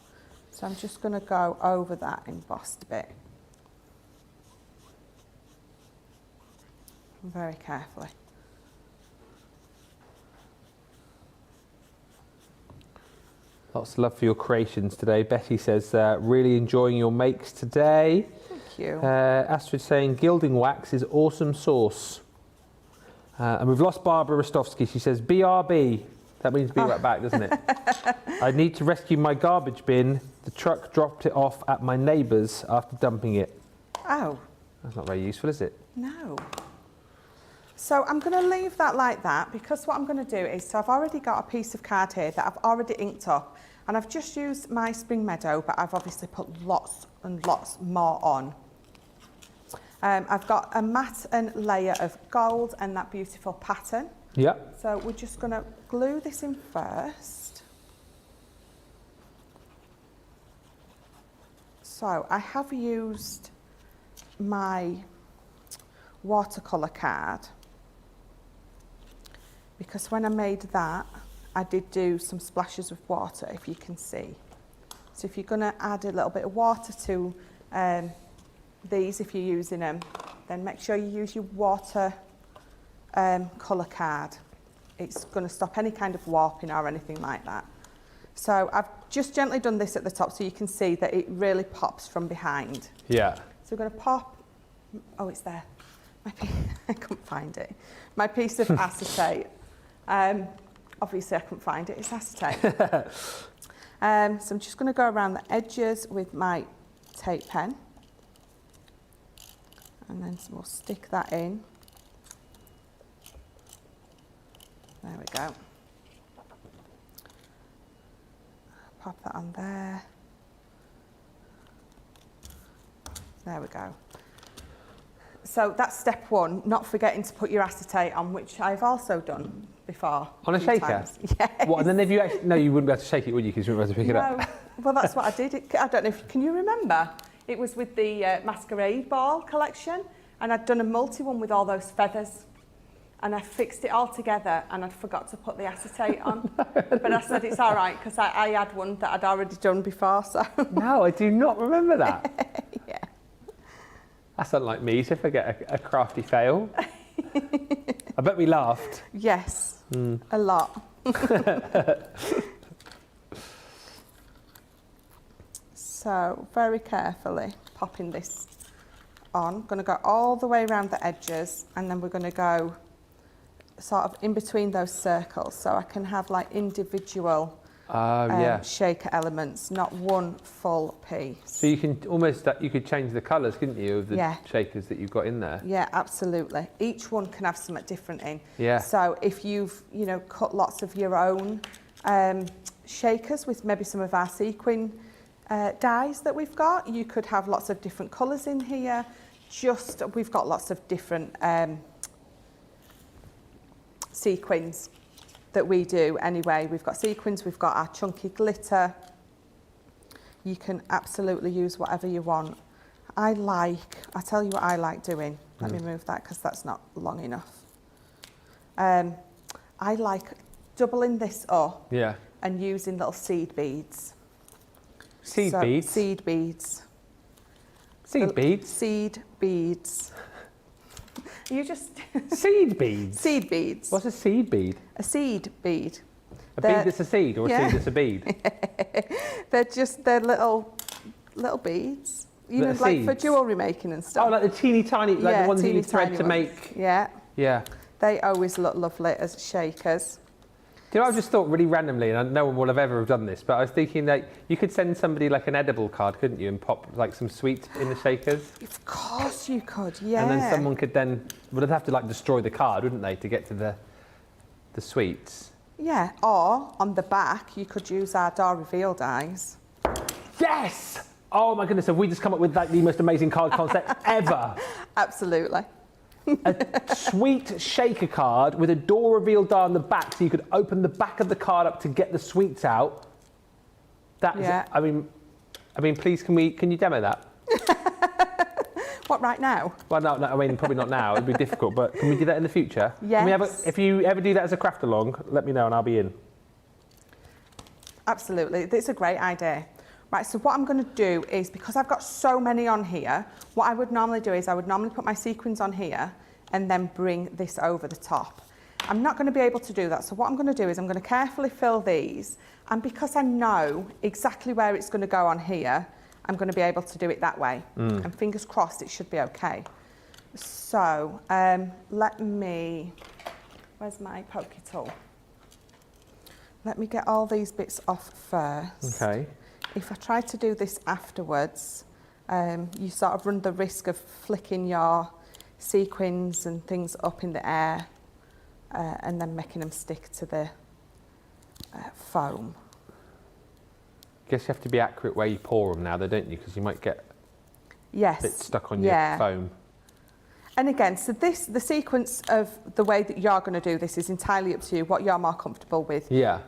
So I'm just going to go over that embossed bit. Very carefully. Lots of love for your creations today. Betty says, really enjoying your makes today. Thank you. Astrid saying, gilding wax is awesome sauce. And we've lost Barbara Rostovsky. She says, BRB. That means be right back, doesn't it? I need to rescue my garbage bin. The truck dropped it off at my neighbour's after dumping it. Oh. That's not very useful, is it? No. So I'm going to leave that like that, because what I'm going to do is, so I've already got a piece of card here that I've already inked up, and I've just used my Spring Meadow, but I've obviously put lots and lots more on. I've got a matte and layer of gold and that beautiful pattern. Yeah. So we're just going to glue this in first. So I have used my watercolour card, because when I made that, I did do some splashes of water, if you can see. So if you're going to add a little bit of water to these, if you're using them, then make sure you use your water colour card. It's going to stop any kind of warping or anything like that. So I've just gently done this at the top so you can see that it really pops from behind. Yeah. So we're going to pop, oh, it's there. I couldn't find it. My piece of acetate. Obviously I couldn't find it, it's acetate. So I'm just going to go around the edges with my tape pen. And then we'll stick that in. There we go. Pop that on there. There we go. So that's step one, not forgetting to put your acetate on, which I've also done before. On a shaker? Times. Yes. What, and then if you actually, no, you wouldn't be able to shake it, would you? Because you wouldn't be able to pick it up. Well, that's what I did. I don't know if, can you remember? It was with the Masquerade Ball collection, and I'd done a multi one with all those feathers. And I fixed it all together, and I forgot to put the acetate on. But I said it's all right, because I had one that I'd already done before, so. No, I do not remember that. Yeah. That's unlike me to forget a crafty fail. I bet we laughed. Yes, a lot. So, very carefully popping this on. Going to go all the way around the edges, and then we're going to go sort of in between those circles, so I can have like individual shaker elements, not one full piece. So you can almost, you could change the colours, couldn't you, of the Yeah. shakers that you've got in there? Yeah, absolutely. Each one can have something different in. Yeah. So if you've, you know, cut lots of your own shakers with maybe some of our sequin dies that we've got, you could have lots of different colours in here. We've got lots of different sequins that we do anyway. We've got sequins, we've got our chunky glitter. You can absolutely use whatever you want. I'll tell you what I like doing. Let me move that because that's not long enough. I like doubling this up and using little seed beads. Seed beads? Seed beads. Seed beads? Seed beads. You just... Seed beads? Seed beads. What's a seed bead? A seed bead. A bead that's a seed, or a seed that's a bead? They're little beads. You know, Little like for seeds? jewellery making and stuff. Oh, like the teeny tiny, like the ones that you thread to ones. make. Yeah. Yeah. They always look lovely as shakers. Do you know, I just thought really randomly, and no one will have ever done this, but I was thinking that you could send somebody like an edible card, couldn't you, and pop like some sweets in the shakers? Of course you could, yeah. And then someone could then, would have to like destroy the card, wouldn't they, to get to the sweets? Yeah, or on the back, you could use our door reveal dies. Yes! Oh my goodness, have we just come up with like the most amazing card concept ever? Absolutely. A sweet shaker card with a door reveal die on the back, so you could open the back of the card up to get the sweets out. That is, I mean, please, can you demo that? What, right now? Well, no, I mean, probably not now. It'd be difficult, but can we do that in the future? Yes. Can we have if you ever do that as a craft along, let me know and I'll be in. Absolutely, it's a great idea. Right, so what I'm going to do is, because I've got so many on here, what I would normally do is I would normally put my sequins on here and then bring this over the top. I'm not going to be able to do that, so what I'm going to do is I'm going to carefully fill these, and because I know exactly where it's going to go on here, I'm going to be able to do it that way. And fingers crossed it should be okay. So, where's my pokey tool? Let me get all these bits off first. Okay. If I try to do this afterwards, you sort of run the risk of flicking your sequins and things up in the air and then making them stick to the foam. Guess you have to be accurate where you pour them now, though, don't you? Because you might get bits stuck on your foam. And again, so the sequence of the way that you're going to do this is entirely up to you, what you're more comfortable with. Yeah.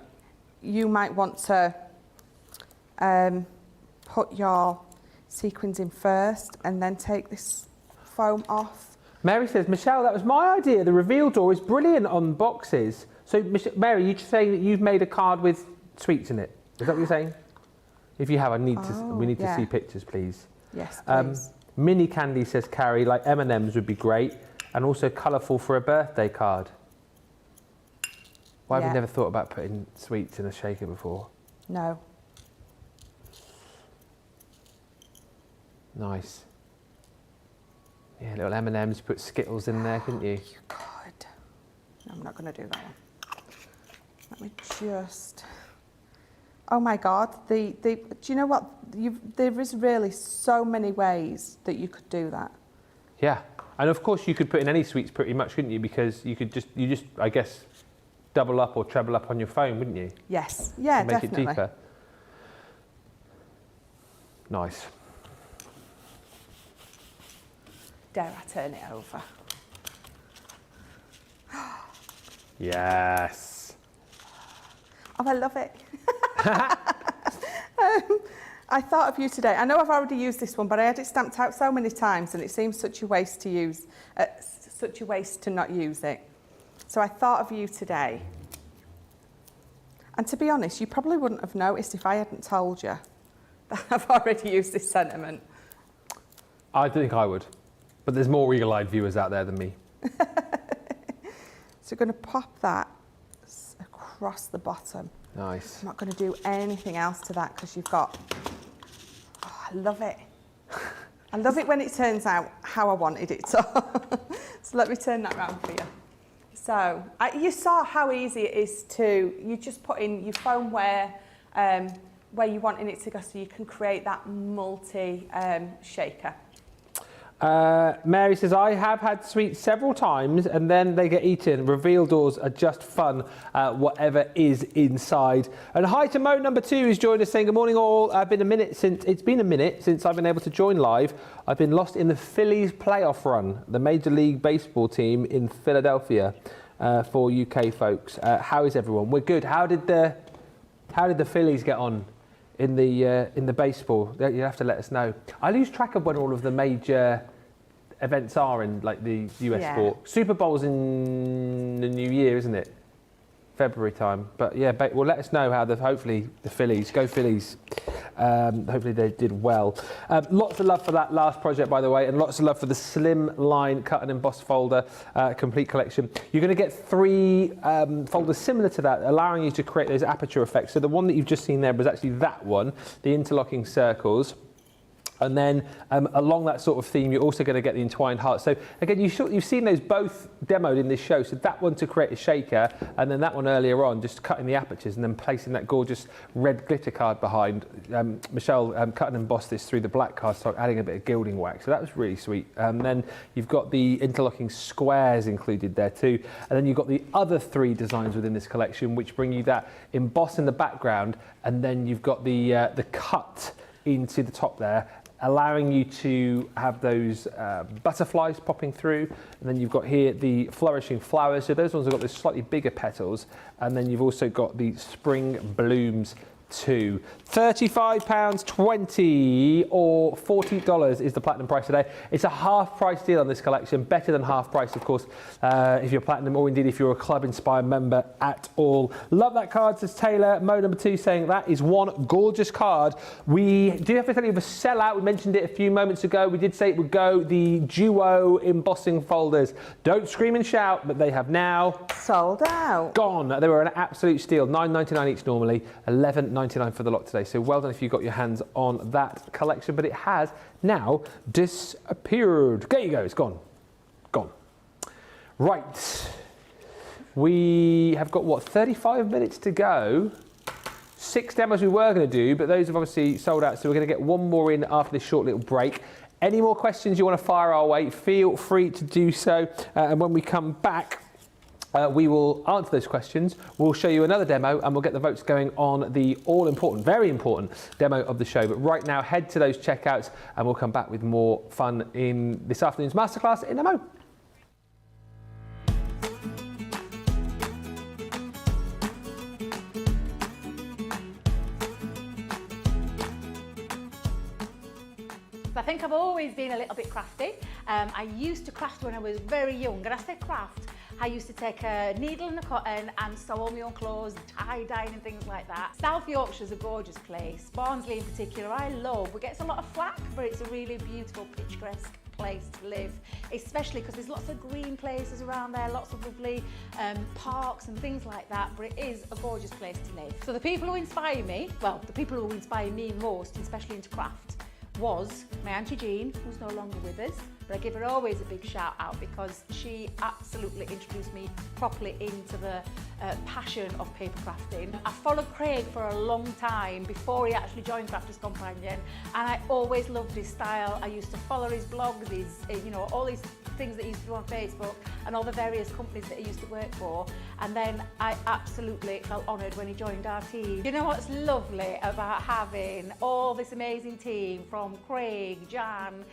You might want to put your sequins in first and then take this foam off. Mary says, Michelle, that was my idea. The reveal door is brilliant on boxes. So, Mary, you're saying that you've made a card with sweets in it? Is that what you're saying? If you have, we need to see pictures, please. Yes, please. Mini Candy says, Carrie, like M&Ms would be great, and also colourful for a birthday card. Why have you never thought about putting sweets in a shaker before? No. Nice. Yeah, little M&Ms, put Skittles in there, couldn't you? You could. No, I'm not going to do that one. Let me just... Oh my God, do you know what? There is really so many ways that you could do that. Yeah, and of course you could put in any sweets pretty much, couldn't you? Because you just, I guess, double up or treble up on your phone, wouldn't you? Yes, yeah, To make definitely. it deeper. Nice. Dare I turn it over? Yes. Oh, I love it. I thought of you today. I know I've already used this one, but I had it stamped out so many times and it seems such a waste to use, such a waste to not use it. So I thought of you today. And to be honest, you probably wouldn't have noticed if I hadn't told you that I've already used this sentiment. I think I would. But there's more eagle-eyed viewers out there than me. So we're going to pop that across the bottom. Nice. I'm not going to do anything else to that because you've got... Oh, I love it. I love it when it turns out how I wanted it to. So let me turn that round for you. So you saw how easy it is to... You just put in your foam where you wanting it to go so you can create that multi-shaker. Mary says, I have had sweets several times and then they get eaten. Reveal doors are just fun, whatever is inside. And hi to Mo number 2 who's joined us saying, good morning all. It's been a minute since I've been able to join live. I've been lost in the Phillies playoff run, the Major League Baseball team in Philadelphia for UK folks. How is everyone? We're good. How did the Phillies get on in the baseball? You have to let us know. I lose track of when all of the major events are in like the US sport. Super Bowl's in the new year, isn't it? February time. But yeah, well, let us know how hopefully the Phillies, go Phillies. Hopefully they did well. Lots of love for that last project, by the way, and lots of love for the Slimline cut and embossed folder complete collection. You're going to get 3 folders similar to that, allowing you to create those aperture effects. So the one that you've just seen there was actually that one, the interlocking circles. And then along that sort of theme, you're also going to get the entwined hearts. So again, you've seen those both demoed in this show. So that one to create a shaker, and then that one earlier on, just cutting the apertures and then placing that gorgeous red glitter card behind. Michelle cut and embossed this through the black cardstock, adding a bit of gilding wax. So that was really sweet. And then you've got the interlocking squares included there too. And then you've got the other 3 designs within this collection, which bring you that emboss in the background. And then you've got the cut into the top there, allowing you to have those butterflies popping through. And then you've got here the flourishing flowers. So those ones have got the slightly bigger petals. And then you've also got the spring blooms too. £35.20 or $40 is the platinum price today. It's a half price deal on this collection, better than half price, of course, if you're platinum or indeed if you're a Club Inspire member at all. Love that card, says Taylor. Mo number 2 saying that is one gorgeous card. We do have to tell you of a sellout. We mentioned it a few moments ago. We did say it would go, the duo embossing folders. Don't scream and shout, but they have now Sold out. gone. They were an absolute steal. $9.99 each normally, $11.99 for the lot today. So well done if you got your hands on that collection, but it has now disappeared. There you go, it's gone. Gone. Right. We have got, what, 35 minutes to go. 6 demos we were going to do, but those have obviously sold out, so we're going to get one more in after this short little break. Any more questions you want to fire our way, feel free to do so. And when we come back, we will answer those questions. We'll show you another demo and we'll get the votes going on the all-important, very important demo of the show. But right now, head to those checkouts and we'll come back with more fun in this afternoon's masterclass in a mo. I think I've always been a little bit crafty. I used to craft when I was very young, and I say craft, I used to take a needle and a cotton and sew all my own clothes, tie-dyeing and things like that. South Yorkshire's a gorgeous place. Barnsley in particular, I love. It gets a lot of flack, but it's a really beautiful, picturesque place to live, especially because there's lots of green places around there, lots of lovely parks and things like that, but it is a gorgeous place to live. So the people who inspire me, well, the people who inspire me most, especially into craft, was my Auntie Jean, who's no longer with us, but I give her always a big shout out because she absolutely introduced me properly into the passion of paper crafting. I followed Craig for a long time before he actually joined Crafters Companion, and I always loved his style. I used to follow his blogs, his, all his things that he used to do on Facebook and all the various companies that he used to work for. And then I absolutely felt honoured when he joined our team. You know what's lovely about having all this amazing team from Craig, Jan,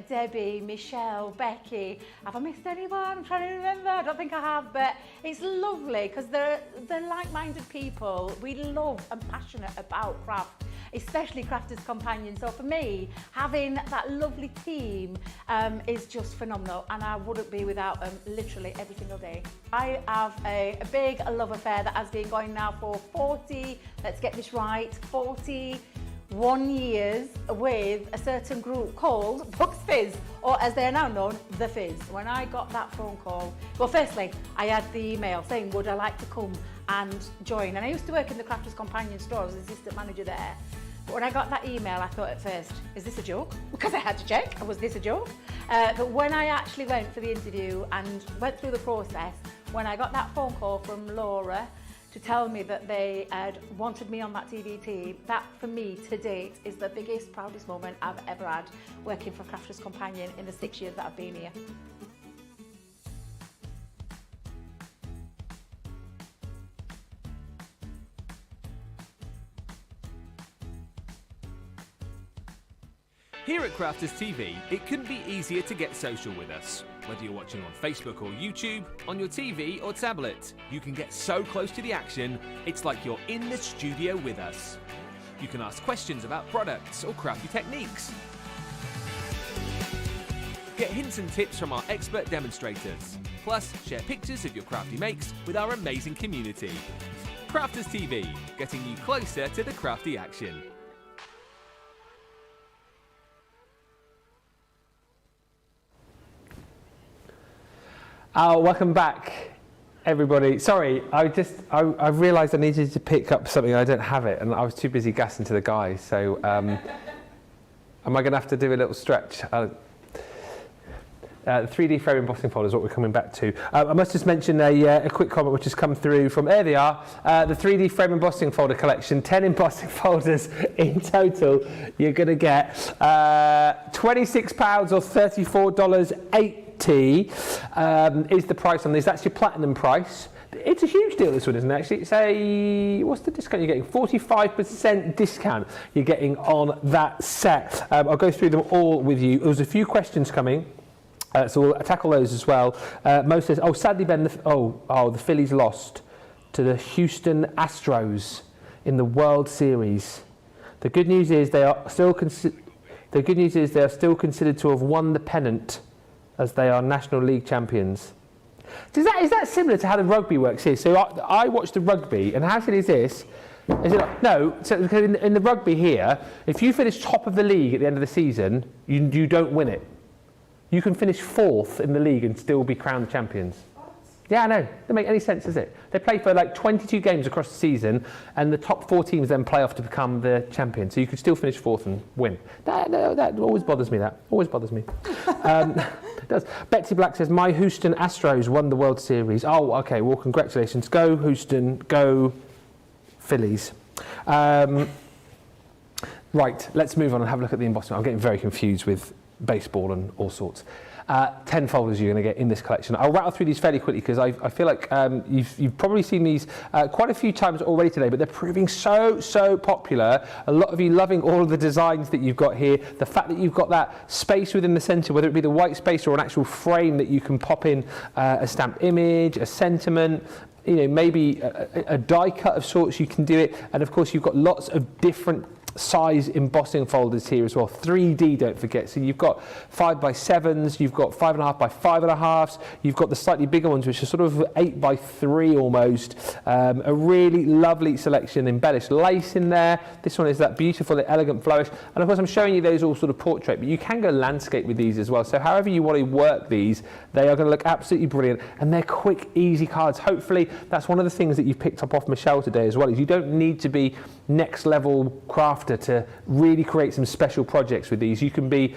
Debbie, Michelle, Becky. Have I missed anyone? I'm trying to remember. I don't think I have, but it's lovely because they're like-minded people. We love and passionate about craft, especially Crafters Companion. So for me, having that lovely team is just phenomenal, and I wouldn't be without them literally every single day. I have a big love affair that has been going now for 40, let's get this right, 41 years with a certain group called Bucks Fizz, or as they are now known, The Fizz. When I got that phone call, well, firstly, I had the email saying, would I like to come and join? And I used to work in the Crafters Companion store as assistant manager there. But when I got that email, I thought at first, is this a joke? Because I had to check, was this a joke? But when I actually went for the interview and went through the process, when I got that phone call from Laura to tell me that they had wanted me on that TV team, that for me to date is the biggest, proudest moment I've ever had working for Crafters Companion in the 6 years that I've been here. Here at Crafters TV, it couldn't be easier to get social with us. Whether you're watching on Facebook or YouTube, on your TV or tablet, you can get so close to the action, it's like you're in the studio with us. You can ask questions about products or crafty techniques. Get hints and tips from our expert demonstrators. Plus, share pictures of your crafty makes with our amazing community. Crafters TV, getting you closer to the crafty action. Welcome back, everybody. Sorry, I realised I needed to pick up something and I don't have it, and I was too busy gassing to the guys. So, am I going to have to do a little stretch? The 3D frame embossing folder is what we're coming back to. I must just mention a quick comment which has come through from, there they are, the 3D frame embossing folder collection, 10 embossing folders in total. You're going to get £26 or $34.80 is the price on this. That's your platinum price. It's a huge deal, this one, isn't it? Actually, it's a, what's the discount you're getting? 45% discount you're getting on that set. I'll go through them all with you. There's a few questions coming. So we'll tackle those as well. Mo says, oh, sadly, Ben, the Phillies lost to the Houston Astros in the World Series. The good news is they are still considered to have won the pennant, as they are National League champions. Is that similar to how the rugby works here? So I watch the rugby, and how silly is this? Is it like, no, so in the rugby here, if you finish top of the league at the end of the season, you don't win it. You can finish 4th in the league and still be crowned champions. What? Yeah, I know. Doesn't make any sense, does it? They play for like 22 games across the season, and the top 4 teams then play off to become the champion. So you could still finish 4th and win. That always bothers me, that. Always bothers me. It does. Betsy Black says, my Houston Astros won the World Series. Oh, okay, well, congratulations. Go Houston, go Phillies. Right, let's move on and have a look at the embossing. I'm getting very confused with baseball and all sorts. 10 folders you're going to get in this collection. I'll rattle through these fairly quickly because I feel like you've probably seen these quite a few times already today, but they're proving so popular. A lot of you loving all of the designs that you've got here. The fact that you've got that space within the centre, whether it be the white space or an actual frame that you can pop in a stamped image, a sentiment, you know, maybe a die cut of sorts, you can do it. And of course you've got lots of different size embossing folders here as well. 3D, don't forget. So you've got 5x7s, you've got 5.5 by 5.5s, you've got the slightly bigger ones which are sort of 8x3 almost. A really lovely selection, embellished lace in there. This one is that beautiful, elegant flourish. And of course I'm showing you those all sort of portrait, but you can go landscape with these as well. So however you want to work these, they are going to look absolutely brilliant, and they're quick, easy cards. Hopefully that's one of the things that you've picked up off Michelle today as well, is you don't need to be next level craft crafter to really create some special projects with these. You can be,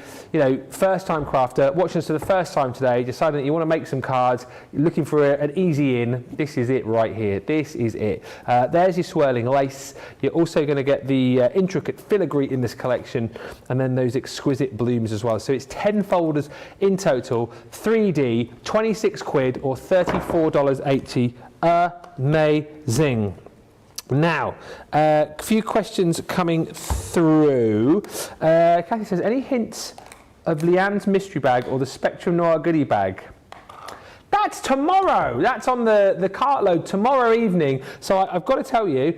first-time crafter, watching us for the first time today, deciding that you want to make some cards, you're looking for an easy in. This is it right here. This is it. There's your swirling lace. You're also going to get the intricate filigree in this collection, and then those exquisite blooms as well. So it's 10 folders in total, 3D, 26 quid or $34.80. Amazing. Now, a few questions coming through. Kathy says, any hints of Leanne's mystery bag or the Spectrum Noir goodie bag? That's tomorrow. That's on the cartload tomorrow evening. So I've got to tell you,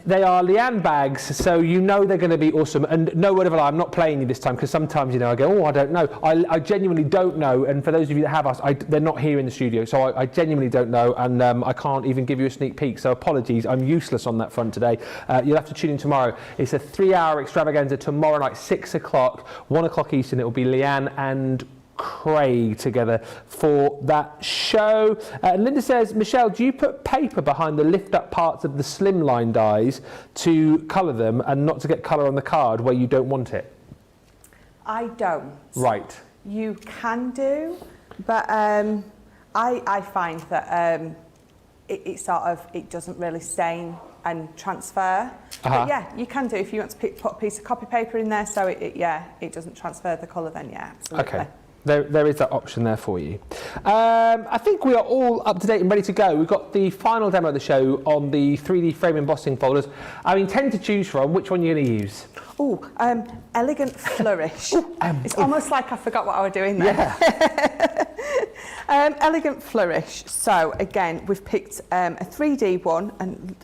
they are Leanne bags, so you know they're going to be awesome. And no word of a lie, I'm not playing you this time, because sometimes, I go, oh, I don't know. I genuinely don't know. And for those of you that have asked, they're not here in the studio, so I genuinely don't know. And I can't even give you a sneak peek. So apologies, I'm useless on that front today. You'll have to tune in tomorrow. It's a 3-hour extravaganza tomorrow night, 6 o'clock, 1 o'clock Eastern. It will be Leanne and Craig together for that show. Linda says, Michelle, do you put paper behind the lift up parts of the Slimline dies to colour them and not to get colour on the card where you don't want it? I don't. Right. You can do, but I find that it doesn't really stain and transfer. But yeah, you can do if you want to put a piece of copy paper in there, so it doesn't transfer the colour. Then yeah, absolutely. Okay. There is that option there for you. I think we are all up to date and ready to go. We've got the final demo of the show on the 3D frame embossing folders. I mean, 10 to choose from. Which one are you going to use? Oh, Elegant Flourish. It's almost like I forgot what I was doing there. Yeah. Elegant Flourish. So again, we've picked a 3D one and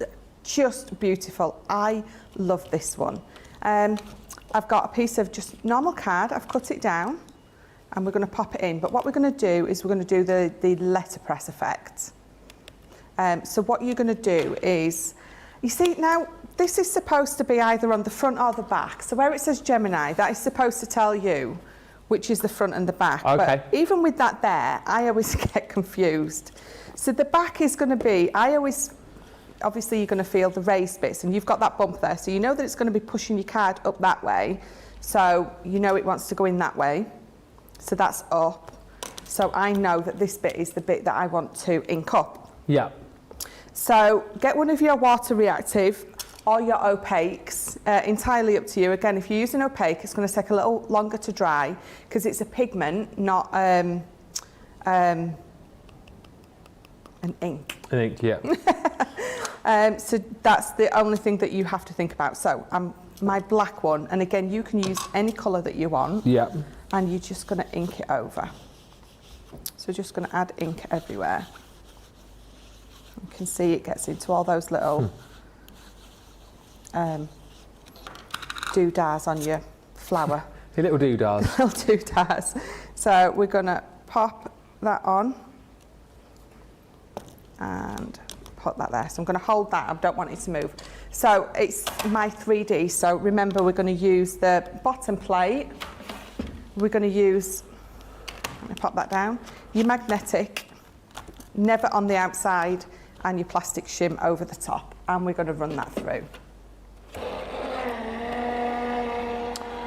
just beautiful. I love this one. I've got a piece of just normal card. I've cut it down, and we're going to pop it in. But what we're going to do is we're going to do the letterpress effect. So what you're going to do is, you see now, this is supposed to be either on the front or the back. So where it says Gemini, that is supposed to tell you which is the front and the back. Okay. But even with that there, I always get confused. So the back is going to be, obviously you're going to feel the raised bits, and you've got that bump there. So you know that it's going to be pushing your card up that way. So you know it wants to go in that way. So that's up. So I know that this bit is the bit that I want to ink up. Yeah. So get one of your water reactive or your opaques, entirely up to you. Again, if you're using opaque, it's going to take a little longer to dry because it's a pigment, not an ink. An ink, yeah. So that's the only thing that you have to think about. So my black one, and again, you can use any colour that you want. Yeah. And you're just going to ink it over. So just going to add ink everywhere. You can see it gets into all those little doodads on your flower. Your little doodads. Little doodads. So we're going to pop that on and put that there. So I'm going to hold that. I don't want it to move. So it's my 3D. So remember, we're going to use the bottom plate. We're going to use, let me pop that down, your magnetic, never on the outside, and your plastic shim over the top. And we're going to run that through.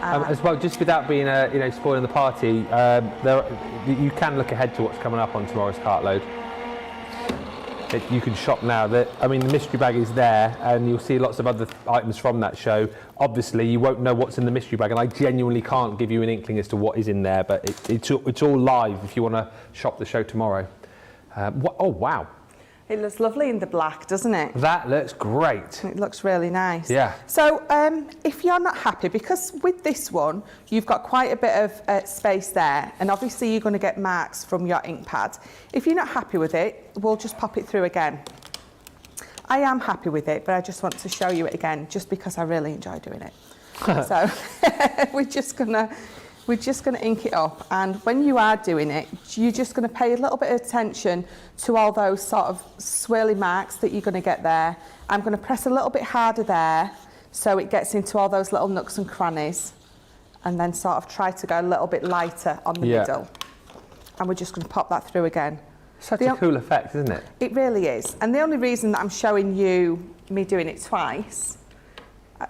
As well, just without being, spoiling the party, you can look ahead to what's coming up on tomorrow's cartload. You can shop now. The mystery bag is there, and you'll see lots of other items from that show. Obviously, you won't know what's in the mystery bag, and I genuinely can't give you an inkling as to what is in there, but it's all live if you want to shop the show tomorrow. Oh, wow. It looks lovely in the black, doesn't it? That looks great. It looks really nice. Yeah. So if you're not happy, because with this one, you've got quite a bit of space there, and obviously you're going to get marks from your ink pad. If you're not happy with it, we'll just pop it through again. I am happy with it, but I just want to show you it again, just because I really enjoy doing it. So we're just gonna ink it up, and when you are doing it, you're just going to pay a little bit of attention to all those sort of swirly marks that you're going to get there. I'm going to press a little bit harder there so it gets into all those little nooks and crannies, and then sort of try to go a little bit lighter on the middle. And we're just going to pop that through again. Such a cool effect, isn't it? It really is. And the only reason that I'm showing you me doing it twice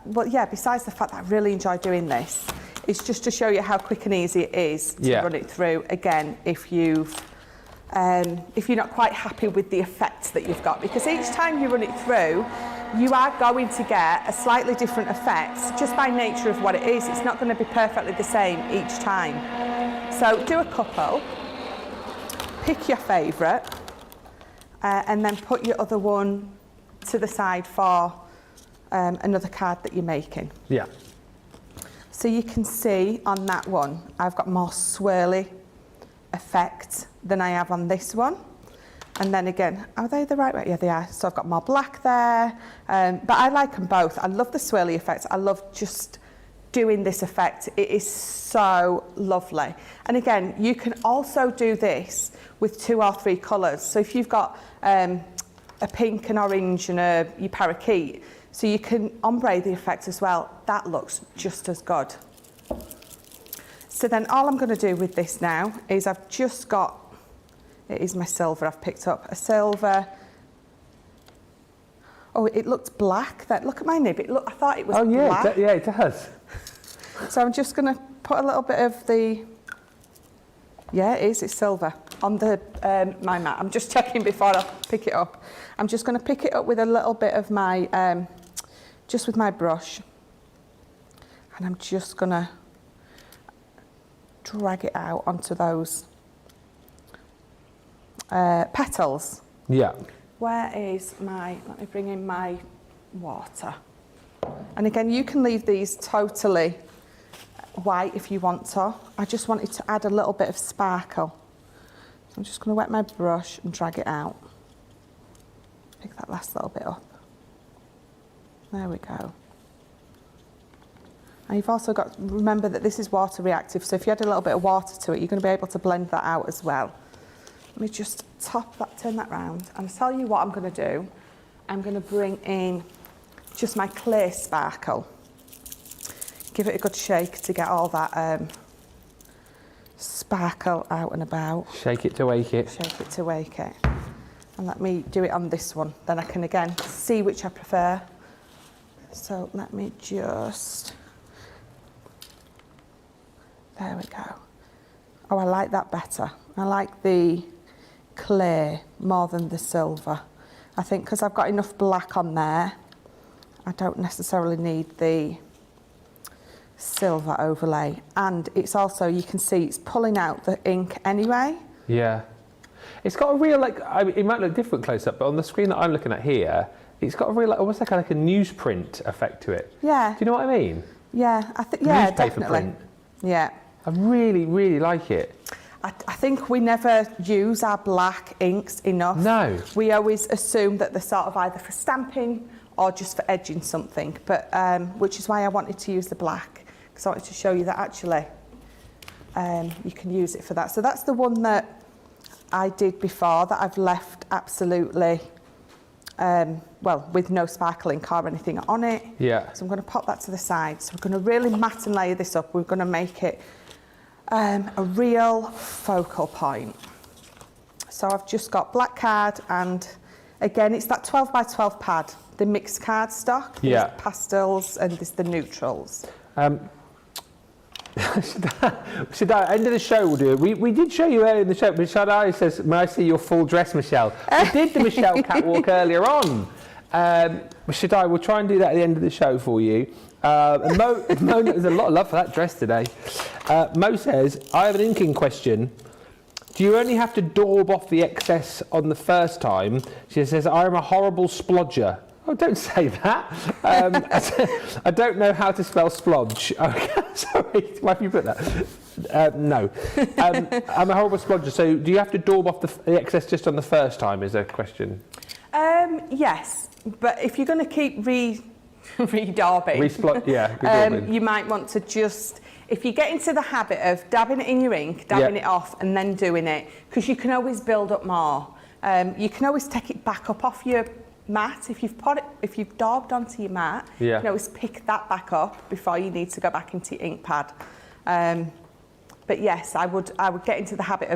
well, yeah, besides the fact that I really enjoy doing this, it's just to show you how quick and easy it is to run it through. Again, if you're not quite happy with the effects that you've got, because each time you run it through, you are going to get a slightly different effect just by nature of what it is. It's not going to be perfectly the same each time. So do a couple, pick your favourite, and then put your other one to the side for another card that you're making. Yeah. So you can see on that one, I've got more swirly effect than I have on this one. And then again, are they the right way? Yeah, they are. So I've got more black there, but I like them both. I love the swirly effect. I love just doing this effect. It is so lovely. And again, you can also do this with 2 or 3 colours. So if you've got a pink, an orange and your parakeet, so you can ombre the effect as well. That looks just as good. So then all I'm going to do with this now is I've just got, it is my silver, I've picked up a silver. Oh, it looked black. Look at my nib. I thought it was black. Oh yeah, it does. So I'm just going to put a little bit of the, yeah, it is, it's silver, on the my mat. I'm just checking before I pick it up. I'm just going to pick it up with a little bit of my, just with my brush. And I'm just going to drag it out onto those petals. Yeah. Where is my, let me bring in my water. And again, you can leave these totally white if you want to. I just wanted to add a little bit of sparkle. So I'm just going to wet my brush and drag it out. Pick that last little bit up. There we go. And you've also got, remember that this is water reactive, so if you add a little bit of water to it, you're going to be able to blend that out as well. Let me just turn that round, and I'll tell you what I'm going to do. I'm going to bring in just my clear sparkle. Give it a good shake to get all that sparkle out and about. Shake it to wake it. Shake it to wake it. And let me do it on this one. Then I can again see which I prefer. So let me just, there we go. Oh, I like that better. I like the clear more than the silver. I think because I've got enough black on there, I don't necessarily need the silver overlay. And it's also, you can see it's pulling out the ink anyway. Yeah. It's got a real, like, I mean, it might look different close up, but on the screen that I'm looking at here, it's got a real, like, almost like a newsprint effect to it. Yeah. Do you know what I mean? Yeah, I think, yeah, Newspaper definitely. print. Yeah. I really, really like it. I think we never use our black inks enough. No. We always assume that they're sort of either for stamping or just for edging something, but which is why I wanted to use the black, because I wanted to show you that actually you can use it for that. So that's the one that I did before that I've left absolutely, well, with no sparkle ink or anything on it. Yeah. So I'm going to pop that to the side. So we're going to really matte and layer this up. We're going to make it a real focal point. So I've just got black card, and again, it's that 12 by 12 pad, the mixed cardstock. Yeah. There's pastels and there's the neutrals. Should I, end of the show we'll do it. We did show you earlier in the show, but Shaddai says, may I see your full dress, Michelle? We did the Michelle catwalk earlier on. Shaddai, we'll try and do that at the end of the show for you. And Mo, there's a lot of love for that dress today. Mo says, I have an inking question. Do you only have to daub off the excess on the first time? She says, I am a horrible splodger. Oh, don't say that. I don't know how to spell splodge. Okay, sorry, why have you put that? No. I'm a horrible splodger. So do you have to daub off the excess just on the first time is a question? Yes, but if you're going to keep re-daubing, you might want to just, if you get into the habit of dabbing it in your ink, dabbing it off and then doing it, because you can always build up more. You can always take it back up off your mat. If you've daubed onto your mat, you can always pick that back up before you need to go back into your ink pad. But yes, I would get into the habit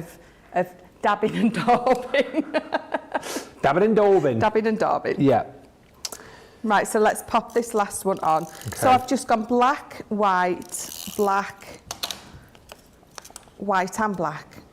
of dabbing and daubing. Dabbing and daubing. Dabbing and daubing. Yeah. Right, so let's pop this last one on. Okay. So I've just gone black, white, black, white and black.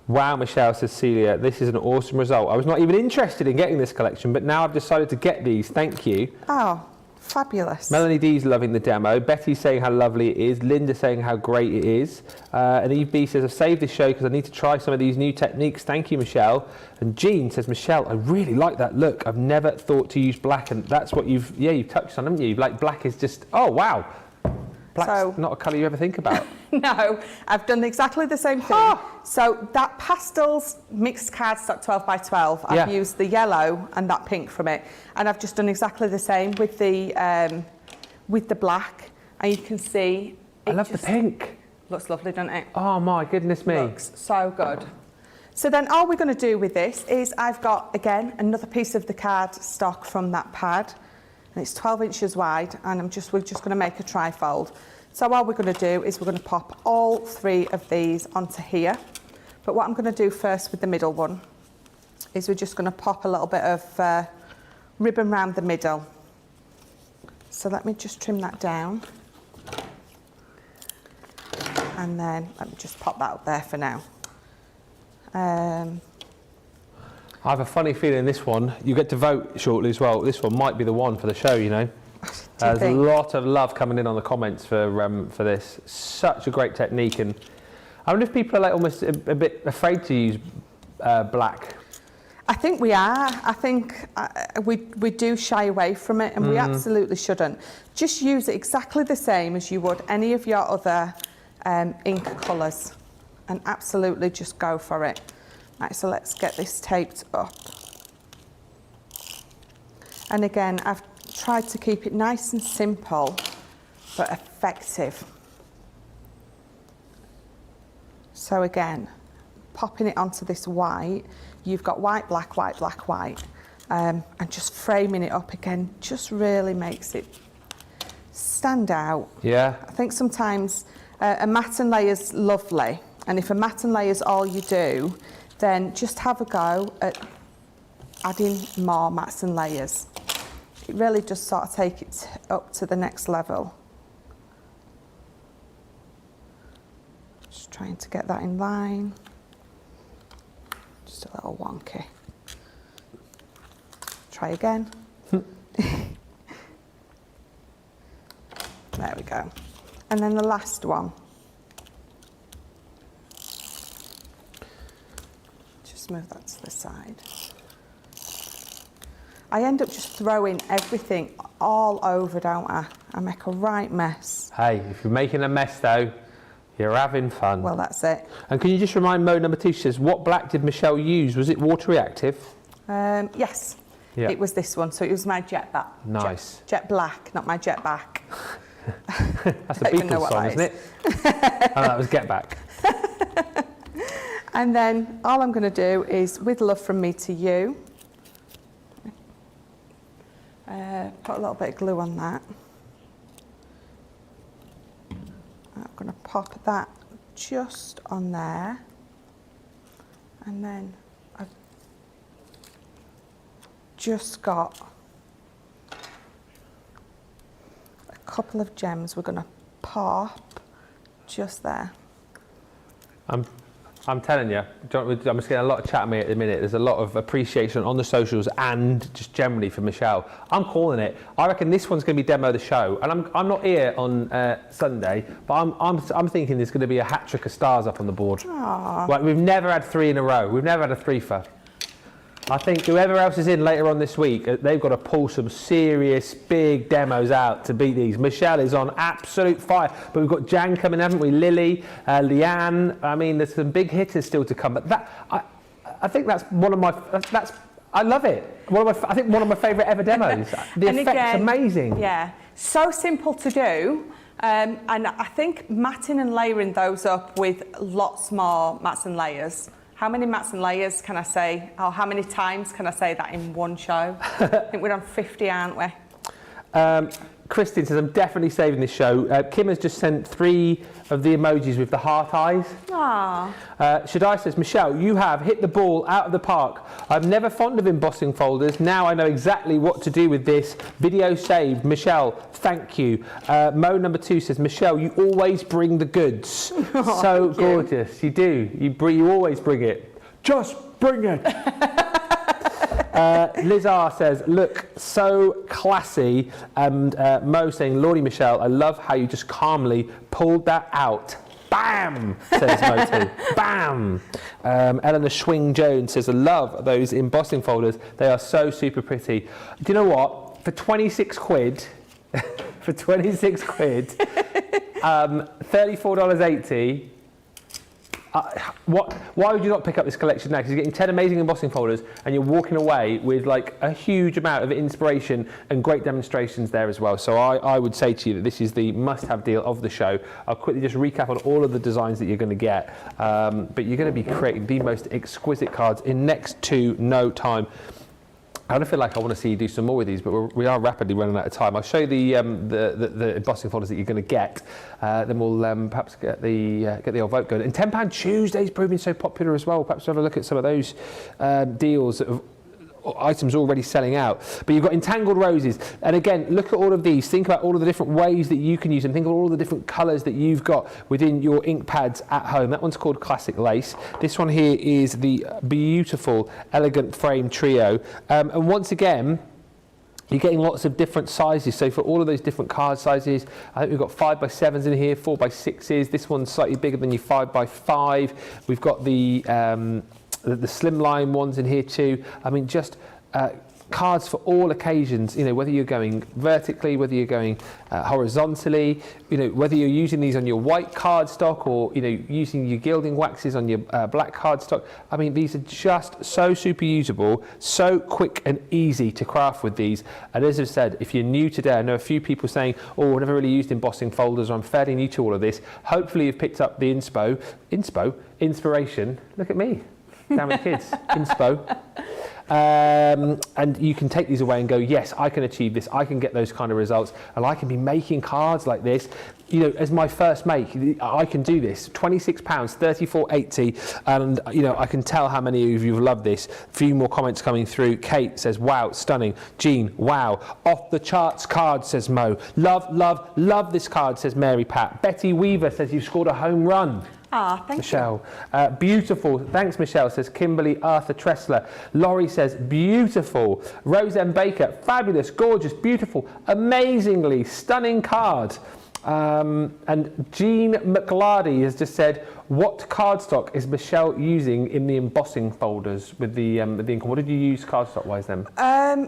Wow, Michelle, says Celia, this is an awesome result. I was not even interested in getting this collection, but now I've decided to get these. Thank you. Oh, fabulous. Melanie D's loving the demo. Betty's saying how lovely it is. Linda saying how great it is. And Eve B says, I've saved this show because I need to try some of these new techniques. Thank you, Michelle. And Jean says, Michelle, I really like that look. I've never thought to use black. And that's what you've touched on, haven't you? Like, black is just, oh, wow. Black's not a colour you ever think about. No, I've done exactly the same thing. So that pastels mixed cardstock 12 by 12, I've used the yellow and that pink from it, and I've just done exactly the same with the black, and you can see. I love the pink. Looks lovely, doesn't it? Oh my goodness me. Looks so good. So then all we're going to do with this is I've got again another piece of the cardstock from that pad. And it's 12 inches wide, and we're just going to make a trifold. So all we're going to do is we're going to pop all 3 of these onto here. But what I'm going to do first with the middle one is we're just going to pop a little bit of ribbon round the middle. So let me just trim that down. And then let me just pop that up there for now. I have a funny feeling this one, you get to vote shortly as well. This one might be the one for the show, you know. There's a lot of love coming in on the comments for this. Such a great technique, and I wonder if people are like almost a bit afraid to use black. I think we are. I think we do shy away from it, and we absolutely shouldn't. Just use it exactly the same as you would any of your other ink colours, and absolutely just go for it. Right, so let's get this taped up. And again, I've tried to keep it nice and simple, but effective. So again, popping it onto this white, you've got white, black, white, black, white, and just framing it up again just really makes it stand out. Yeah. I think sometimes a matte and layer's lovely, and if a matte and layer's all you do, then just have a go at adding more mats and layers. It really does sort of take it up to the next level. Just trying to get that in line. Just a little wonky. Try again. There we go. And then the last one. Just move that to the side. I end up just throwing everything all over, don't I? I make a right mess. Hey, if you're making a mess though, you're having fun. Well, that's it. And can you just remind Mo number 2, she says, what black did Michelle use? Was it water reactive? Yes, it was this one. So it was my jet black. Nice. Jet black, not my jet back. That's a Beatles song, isn't it? Oh, that was Get Back. And then all I'm going to do is, with love from me to you, put a little bit of glue on that. I'm going to pop that just on there, and then I've just got a couple of gems we're going to pop just there. I'm telling you, I'm just getting a lot of chat at me at the minute. There's a lot of appreciation on the socials and just generally for Michelle. I'm calling it. I reckon this one's going to be demo of the show, and I'm not here on Sunday, but I'm thinking there's going to be a hat trick of stars up on the board. Aww. Like, we've never had 3 in a row. We've never had a 3-fer. I think whoever else is in later on this week, they've got to pull some serious big demos out to beat these. Michelle is on absolute fire, but we've got Jan coming, haven't we? Lily, Leanne. I mean, there's some big hitters still to come. But I think that's one of my. I love it. I think one of my favourite ever demos. The effect's again, amazing. Yeah, so simple to do. And I think matting and layering those up with lots more mats and layers. How many mats and layers can I say, or how many times can I say that in one show? I think we're on 50, aren't we? Christine says, I'm definitely saving this show. Kim has just sent 3 of the emojis with the heart eyes. Aww. Shaddai says, Michelle, you have hit the ball out of the park. I'm never fond of embossing folders. Now I know exactly what to do with this. Video saved. Michelle, thank you. Mo number 2 says, Michelle, you always bring the goods. Oh, so gorgeous. You do. You always bring it. Just bring it. Liz R says, look, so classy. And Mo saying, Lordy Michelle, I love how you just calmly pulled that out. Bam, says Mo too. Bam. Eleanor Schwing Jones says, I love those embossing folders. They are so super pretty. Do you know what? For 26 quid, $34.80, why would you not pick up this collection now? Because you're getting 10 amazing embossing folders and you're walking away with like a huge amount of inspiration and great demonstrations there as well. So I would say to you that this is the must-have deal of the show. I'll quickly just recap on all of the designs that you're going to get. But you're going to be creating the most exquisite cards in next to no time. I don't feel like I want to see you do some more with these, but we are rapidly running out of time. I'll show you the embossing folders that you're going to get. Then we'll perhaps get the old vote going. And £10 Tuesday's proving so popular as well. Perhaps have a look at some of those deals that have items already selling out. But you've got entangled roses, and again, look at all of these. Think about all of the different ways that you can use them. Think of all of the different colours that you've got within your ink pads at home. That one's called Classic Lace. This one here is the beautiful Elegant Frame Trio, and once again, you're getting lots of different sizes. So for all of those different card sizes, I think we've got 5x7s in here, 4x6s. This one's slightly bigger than your 5x5. We've got the Slimline ones in here too. I mean, just cards for all occasions, you know, whether you're going vertically, whether you're going horizontally, you know, whether you're using these on your white cardstock or, you know, using your gilding waxes on your black cardstock. I mean, these are just so super usable, so quick and easy to craft with these. And as I've said, if you're new today, I know a few people saying, oh, I've never really used embossing folders, or I'm fairly new to all of this. Hopefully you've picked up the inspiration. Look at me. Down with kids, inspo. And you can take these away and go, yes, I can achieve this, I can get those kind of results, and I can be making cards like this, you know, as my first make. I can do this. £26, $34.80, and you know, I can tell how many of you have loved this. A few more comments coming through. Kate says, wow, stunning. Jean, wow, off the charts card, says Mo. Love this card, says Mary Pat. Betty Weaver says you've scored a home run. Ah, thank Michelle. Beautiful. Thanks, Michelle, says Kimberly Arthur Tressler. Laurie says, beautiful. Rose M. Baker, fabulous, gorgeous, beautiful, amazingly stunning card. And Jean McLardy has just said, what cardstock is Michelle using in the embossing folders with the ink? What did you use cardstock-wise then?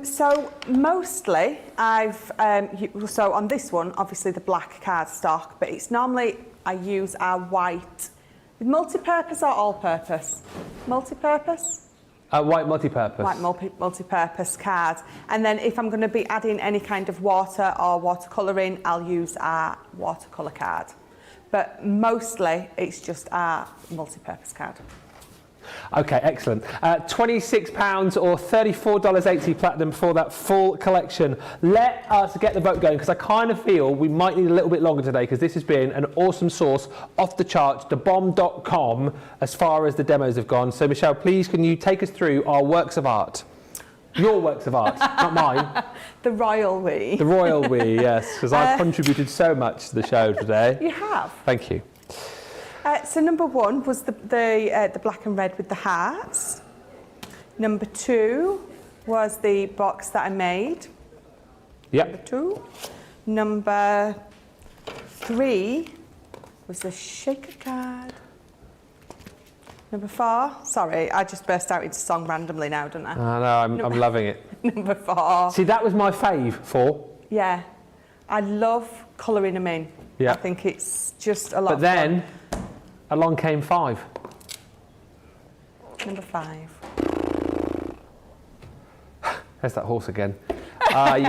So mostly so on this one, obviously the black cardstock, but it's normally I use our white. Multi-purpose or all-purpose? Multi-purpose? White multi-purpose. White multi-purpose card. And then if I'm going to be adding any kind of water or watercolouring, I'll use our watercolour card. But mostly it's just our multi-purpose card. Okay, excellent. £26 or $34.80 platinum for that full collection. Let us get the vote going, because I kind of feel we might need a little bit longer today, because this has been an awesome source, off the charts, thebomb.com, as far as the demos have gone. So Michelle, please can you take us through our works of art? Your works of art, not mine. The royal we. The royal we, yes, because I've contributed so much to the show today. You have. Thank you. So number 1 was the black and red with the hearts. Number 2 was the box that I made. Yep. Number 2. Number 3 was the shaker card. Number 4. Sorry, I just burst out into song randomly now, don't I? I know, I'm loving it. Number 4. See, that was my fave, 4. Yeah. I love colouring them in. Yeah. I think it's just a lot But of then, fun. along came 5. Number 5. There's that horse again. I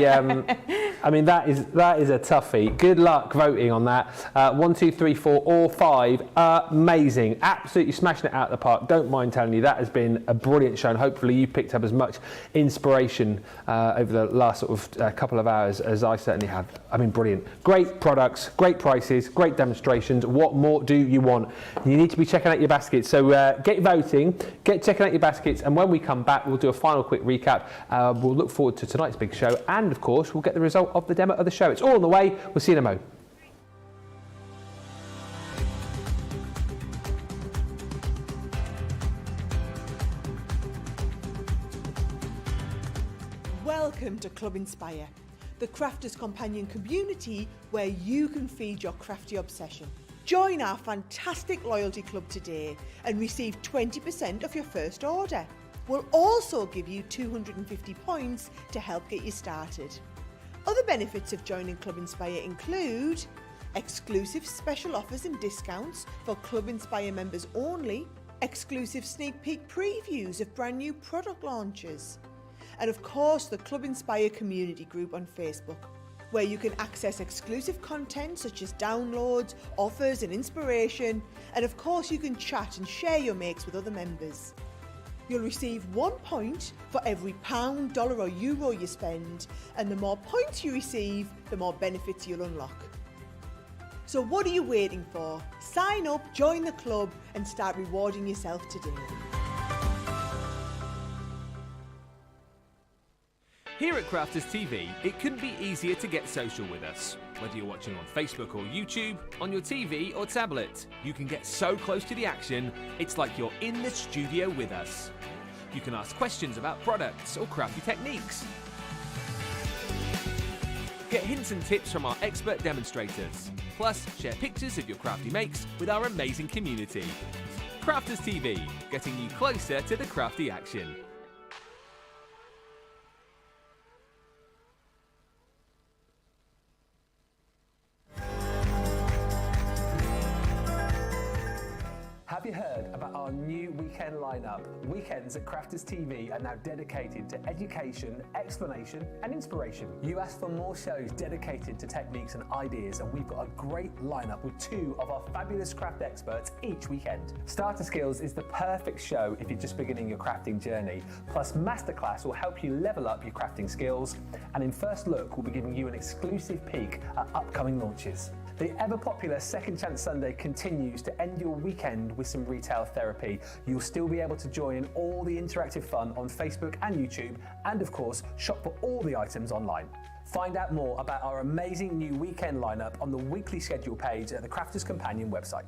I mean, that is a toughie. Good luck voting on that. 1, 2, 3, 4, or 5. Amazing. Absolutely smashing it out of the park. Don't mind telling you, that has been a brilliant show, and hopefully you picked up as much inspiration over the last sort of couple of hours as I certainly have. I mean, brilliant. Great products, great prices, great demonstrations. What more do you want? You need to be checking out your baskets. So get voting, get checking out your baskets, and when we come back, we'll do a final quick recap. We'll look forward to tonight's big show, and of course, we'll get the result of the demo of the show. It's all on the way. We'll see you in a moment. Welcome to Club Inspire, the crafters' companion community where you can feed your crafty obsession. Join our fantastic loyalty club today and receive 20% off your first order. We'll also give you 250 points to help get you started. Other benefits of joining Club Inspire include exclusive special offers and discounts for Club Inspire members only, exclusive sneak peek previews of brand new product launches, and of course the Club Inspire community group on Facebook, where you can access exclusive content such as downloads, offers and inspiration, and of course you can chat and share your makes with other members. You'll receive 1 point for every £1, dollar or euro you spend, and the more points you receive, the more benefits you'll unlock. So what are you waiting for? Sign up, join the club and start rewarding yourself today. Here at Crafters TV, it couldn't be easier to get social with us. Whether you're watching on Facebook or YouTube, on your TV or tablet, you can get so close to the action, it's like you're in the studio with us. You can ask questions about products or crafty techniques. Get hints and tips from our expert demonstrators. Plus, share pictures of your crafty makes with our amazing community. Crafters TV, getting you closer to the crafty action. Have you heard about our new weekend lineup? Weekends at Crafters TV are now dedicated to education, explanation and inspiration. You asked for more shows dedicated to techniques and ideas, and we've got a great lineup with 2 of our fabulous craft experts each weekend. Starter Skills is the perfect show if you're just beginning your crafting journey. Plus Masterclass will help you level up your crafting skills, and in First Look we'll be giving you an exclusive peek at upcoming launches. The ever-popular Second Chance Sunday continues to end your weekend with some retail therapy. You'll still be able to join in all the interactive fun on Facebook and YouTube, and of course, shop for all the items online. Find out more about our amazing new weekend lineup on the weekly schedule page at the Crafters Companion website.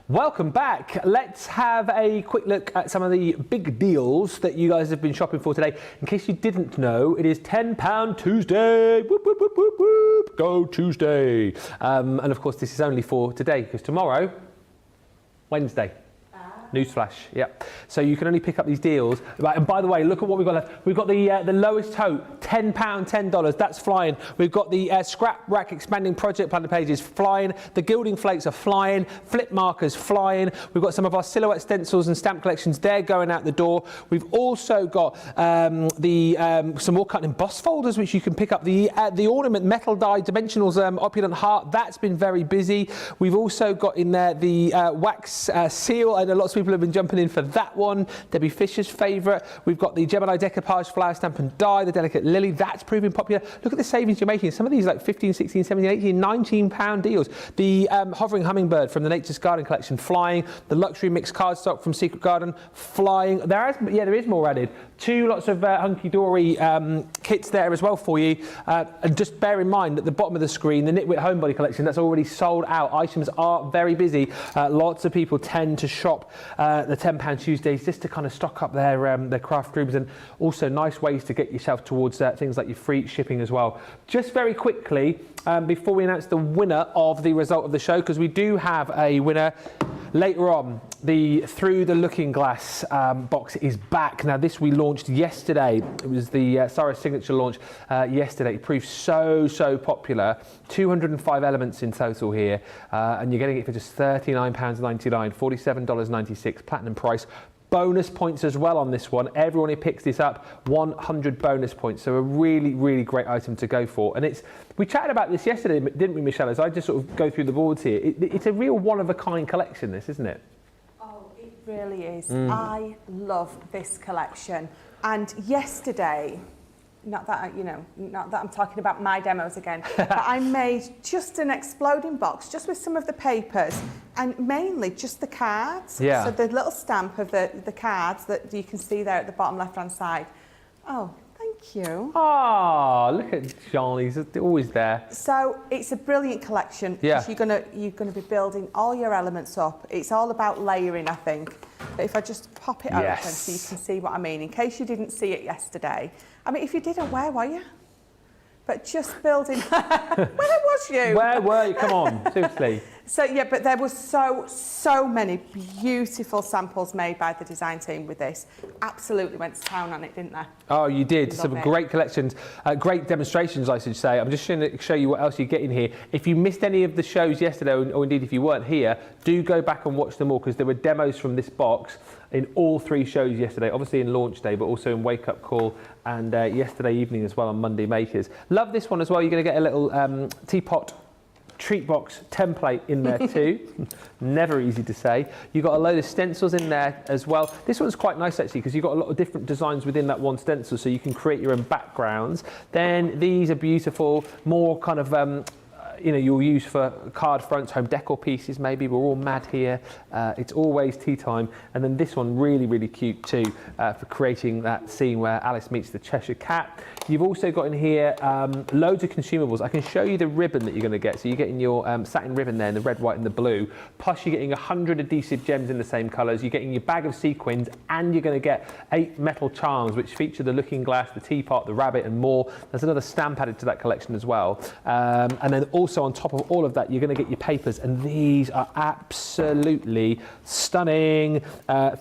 Welcome back. Let's have a quick look at some of the big deals that you guys have been shopping for today. In case you didn't know, it is £10 Tuesday. Whoop, whoop, whoop, whoop, whoop. Go Tuesday. And of course, this is only for today, because tomorrow, Wednesday. Newsflash, yeah. So you can only pick up these deals. Right, and by the way, look at what we've got left. We've got the lowest tote, £10, $10. That's flying. We've got the scrap rack expanding project planner pages flying. The gilding flakes are flying. Flip markers flying. We've got some of our silhouette stencils and stamp collections. They're going out the door. We've also got some more cut and emboss folders, which you can pick up. The ornament metal die dimensionals opulent heart. That's been very busy. We've also got in there the wax seal. I know lots of people have been jumping in for that one. Debbie Fisher's favourite. We've got the Gemini decoupage flower stamp and die, the delicate lily. That's proving popular. Look at the savings you're making. Some of these like 15, 16, 17, 18, 19 pound deals. The hovering hummingbird from the Nature's Garden collection flying. The luxury mixed cardstock from Secret Garden flying. There is more added. 2 lots of hunky-dory kits there as well for you. And just bear in mind at the bottom of the screen, the Knitwit Homebody collection, that's already sold out. Items are very busy. Lots of people tend to shop the £10 Tuesdays just to kind of stock up their craft rooms, and also nice ways to get yourself towards things like your free shipping as well. Just very quickly, before we announce the winner of the result of the show, because we do have a winner later on, the Through the Looking Glass box is back. Now this we launched yesterday. It was the Sarah signature launch yesterday. It proved so popular. 205 elements in total here, and you're getting it for just £39.99, $47.96 platinum price. bonus points as well on this one. Everyone who picks this up, 100 bonus points. So a really, really great item to go for. And we chatted about this yesterday, didn't we, Michelle? As I just sort of go through the boards here, it's a real one-of-a-kind collection, this, isn't it? Oh, it really is. I love this collection. And yesterday, not that I'm talking about my demos again, but I made just an exploding box, just with some of the papers, and mainly just the cards. Yeah. So the little stamp of the cards that you can see there at the bottom left-hand side. Oh, thank you. Ah, look at Charlie's always there. So it's a brilliant collection. Yeah. Because you're gonna be building all your elements up. It's all about layering, I think. But if I just pop it open so you can see what I mean, in case you didn't see it yesterday. I mean, if you didn't, where were you? But just building. Where was you? Where were you? Come on, seriously. So yeah, but there was so many beautiful samples made by the design team with this. Absolutely went to town on it, didn't they? Oh, you did. Love Some it. great collections, great demonstrations, I should say. I'm just going to show you what else you get in here. If you missed any of the shows yesterday, or indeed if you weren't here, do go back and watch them all, because there were demos from this box in all 3 shows yesterday, obviously in launch day, but also in wake up call and yesterday evening as well on Monday Makers. Love this one as well. You're going to get a little teapot treat box template in there too. Never easy to say. You've got a load of stencils in there as well. This one's quite nice actually, because you've got a lot of different designs within that one stencil, so you can create your own backgrounds. Then these are beautiful, more kind of you'll use for card fronts, home decor pieces maybe. We're all mad here. It's always tea time. And then this one, really, really cute too, for creating that scene where Alice meets the Cheshire Cat. You've also got in here loads of consumables. I can show you the ribbon that you're going to get. So you're getting your satin ribbon there in the red, white and the blue. Plus you're getting 100 adhesive gems in the same colours. You're getting your bag of sequins, and you're going to get 8 metal charms which feature the looking glass, the teapot, the rabbit and more. There's another stamp added to that collection as well. And then also on top of all of that, you're going to get your papers, and these are absolutely stunning,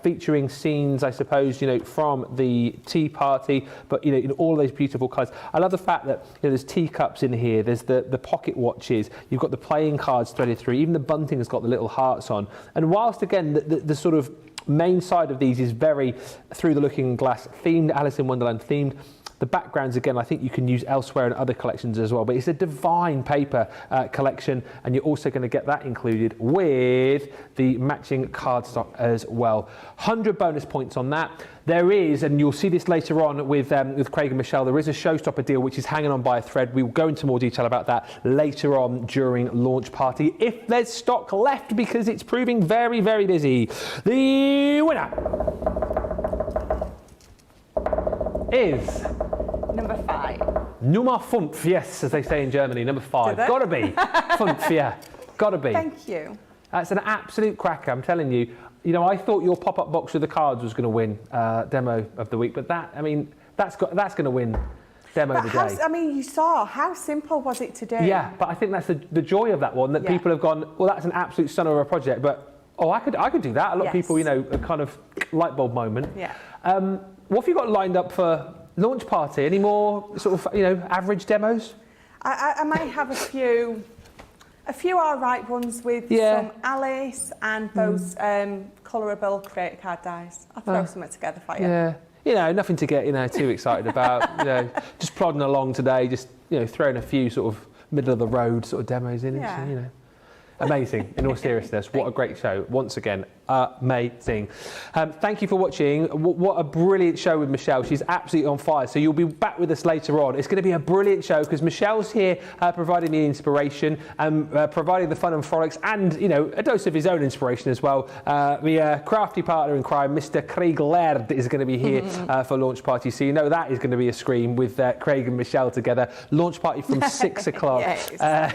featuring scenes, I suppose, from the tea party, but in all those beautiful colours. I love the fact that there's teacups in here, there's the pocket watches, you've got the playing cards threaded through, even the bunting has got the little hearts on. And whilst again the sort of main side of these is very through the looking glass themed, Alice in Wonderland themed, the backgrounds, again, I think you can use elsewhere in other collections as well, but it's a divine paper collection, and you're also going to get that included with the matching cardstock as well. 100 bonus points on that. There is, and you'll see this later on with Craig and Michelle, there is a showstopper deal which is hanging on by a thread. We will go into more detail about that later on during launch party, if there's stock left, because it's proving very, very busy. The winner is Number 5. Nummer 5, yes, as they say in Germany, number 5. Do they? Gotta be. 5, yeah. Gotta be. Thank you. That's an absolute cracker, I'm telling you. I thought your pop-up box with the cards was going to win demo of the week, but that's going to win demo of the day. You saw how simple was it to do? Yeah, but I think that's the joy of that one, that people have gone, well, that's an absolute stunner of a project, but I could do that. A lot of people, a kind of light bulb moment. Yeah. What have you got lined up for launch party? Any more sort of, average demos? I might have a few all right ones with some Alice and those colourable creator card dies. I'll throw something together for you. Yeah. Nothing to get, too excited about. Just plodding along today, just, throwing a few sort of middle of the road sort of demos in. Yeah. Amazing, in all seriousness. What a great show. Once again, amazing. Thank you for watching. What a brilliant show with Michelle. She's absolutely on fire. So you'll be back with us later on. It's going to be a brilliant show because Michelle's here providing the inspiration and providing the fun and frolics and, a dose of his own inspiration as well. The crafty partner in crime, Mr. Craig Laird, is going to be here for launch party. So that is going to be a scream with Craig and Michelle together. Launch party from 6 o'clock.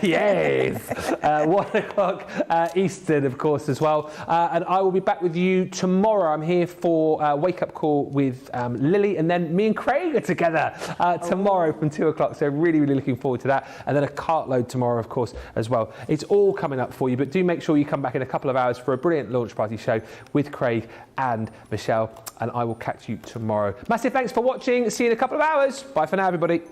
Yes. 1 o'clock Eastern, of course, as well. And I will be back with you tomorrow. I'm here for Wake Up Call with Lily, and then me and Craig are together tomorrow from 2 o'clock. So really, really looking forward to that. And then a cartload tomorrow, of course, as well. It's all coming up for you, but do make sure you come back in a couple of hours for a brilliant launch party show with Craig and Michelle. And I will catch you tomorrow. Massive thanks for watching. See you in a couple of hours. Bye for now, everybody.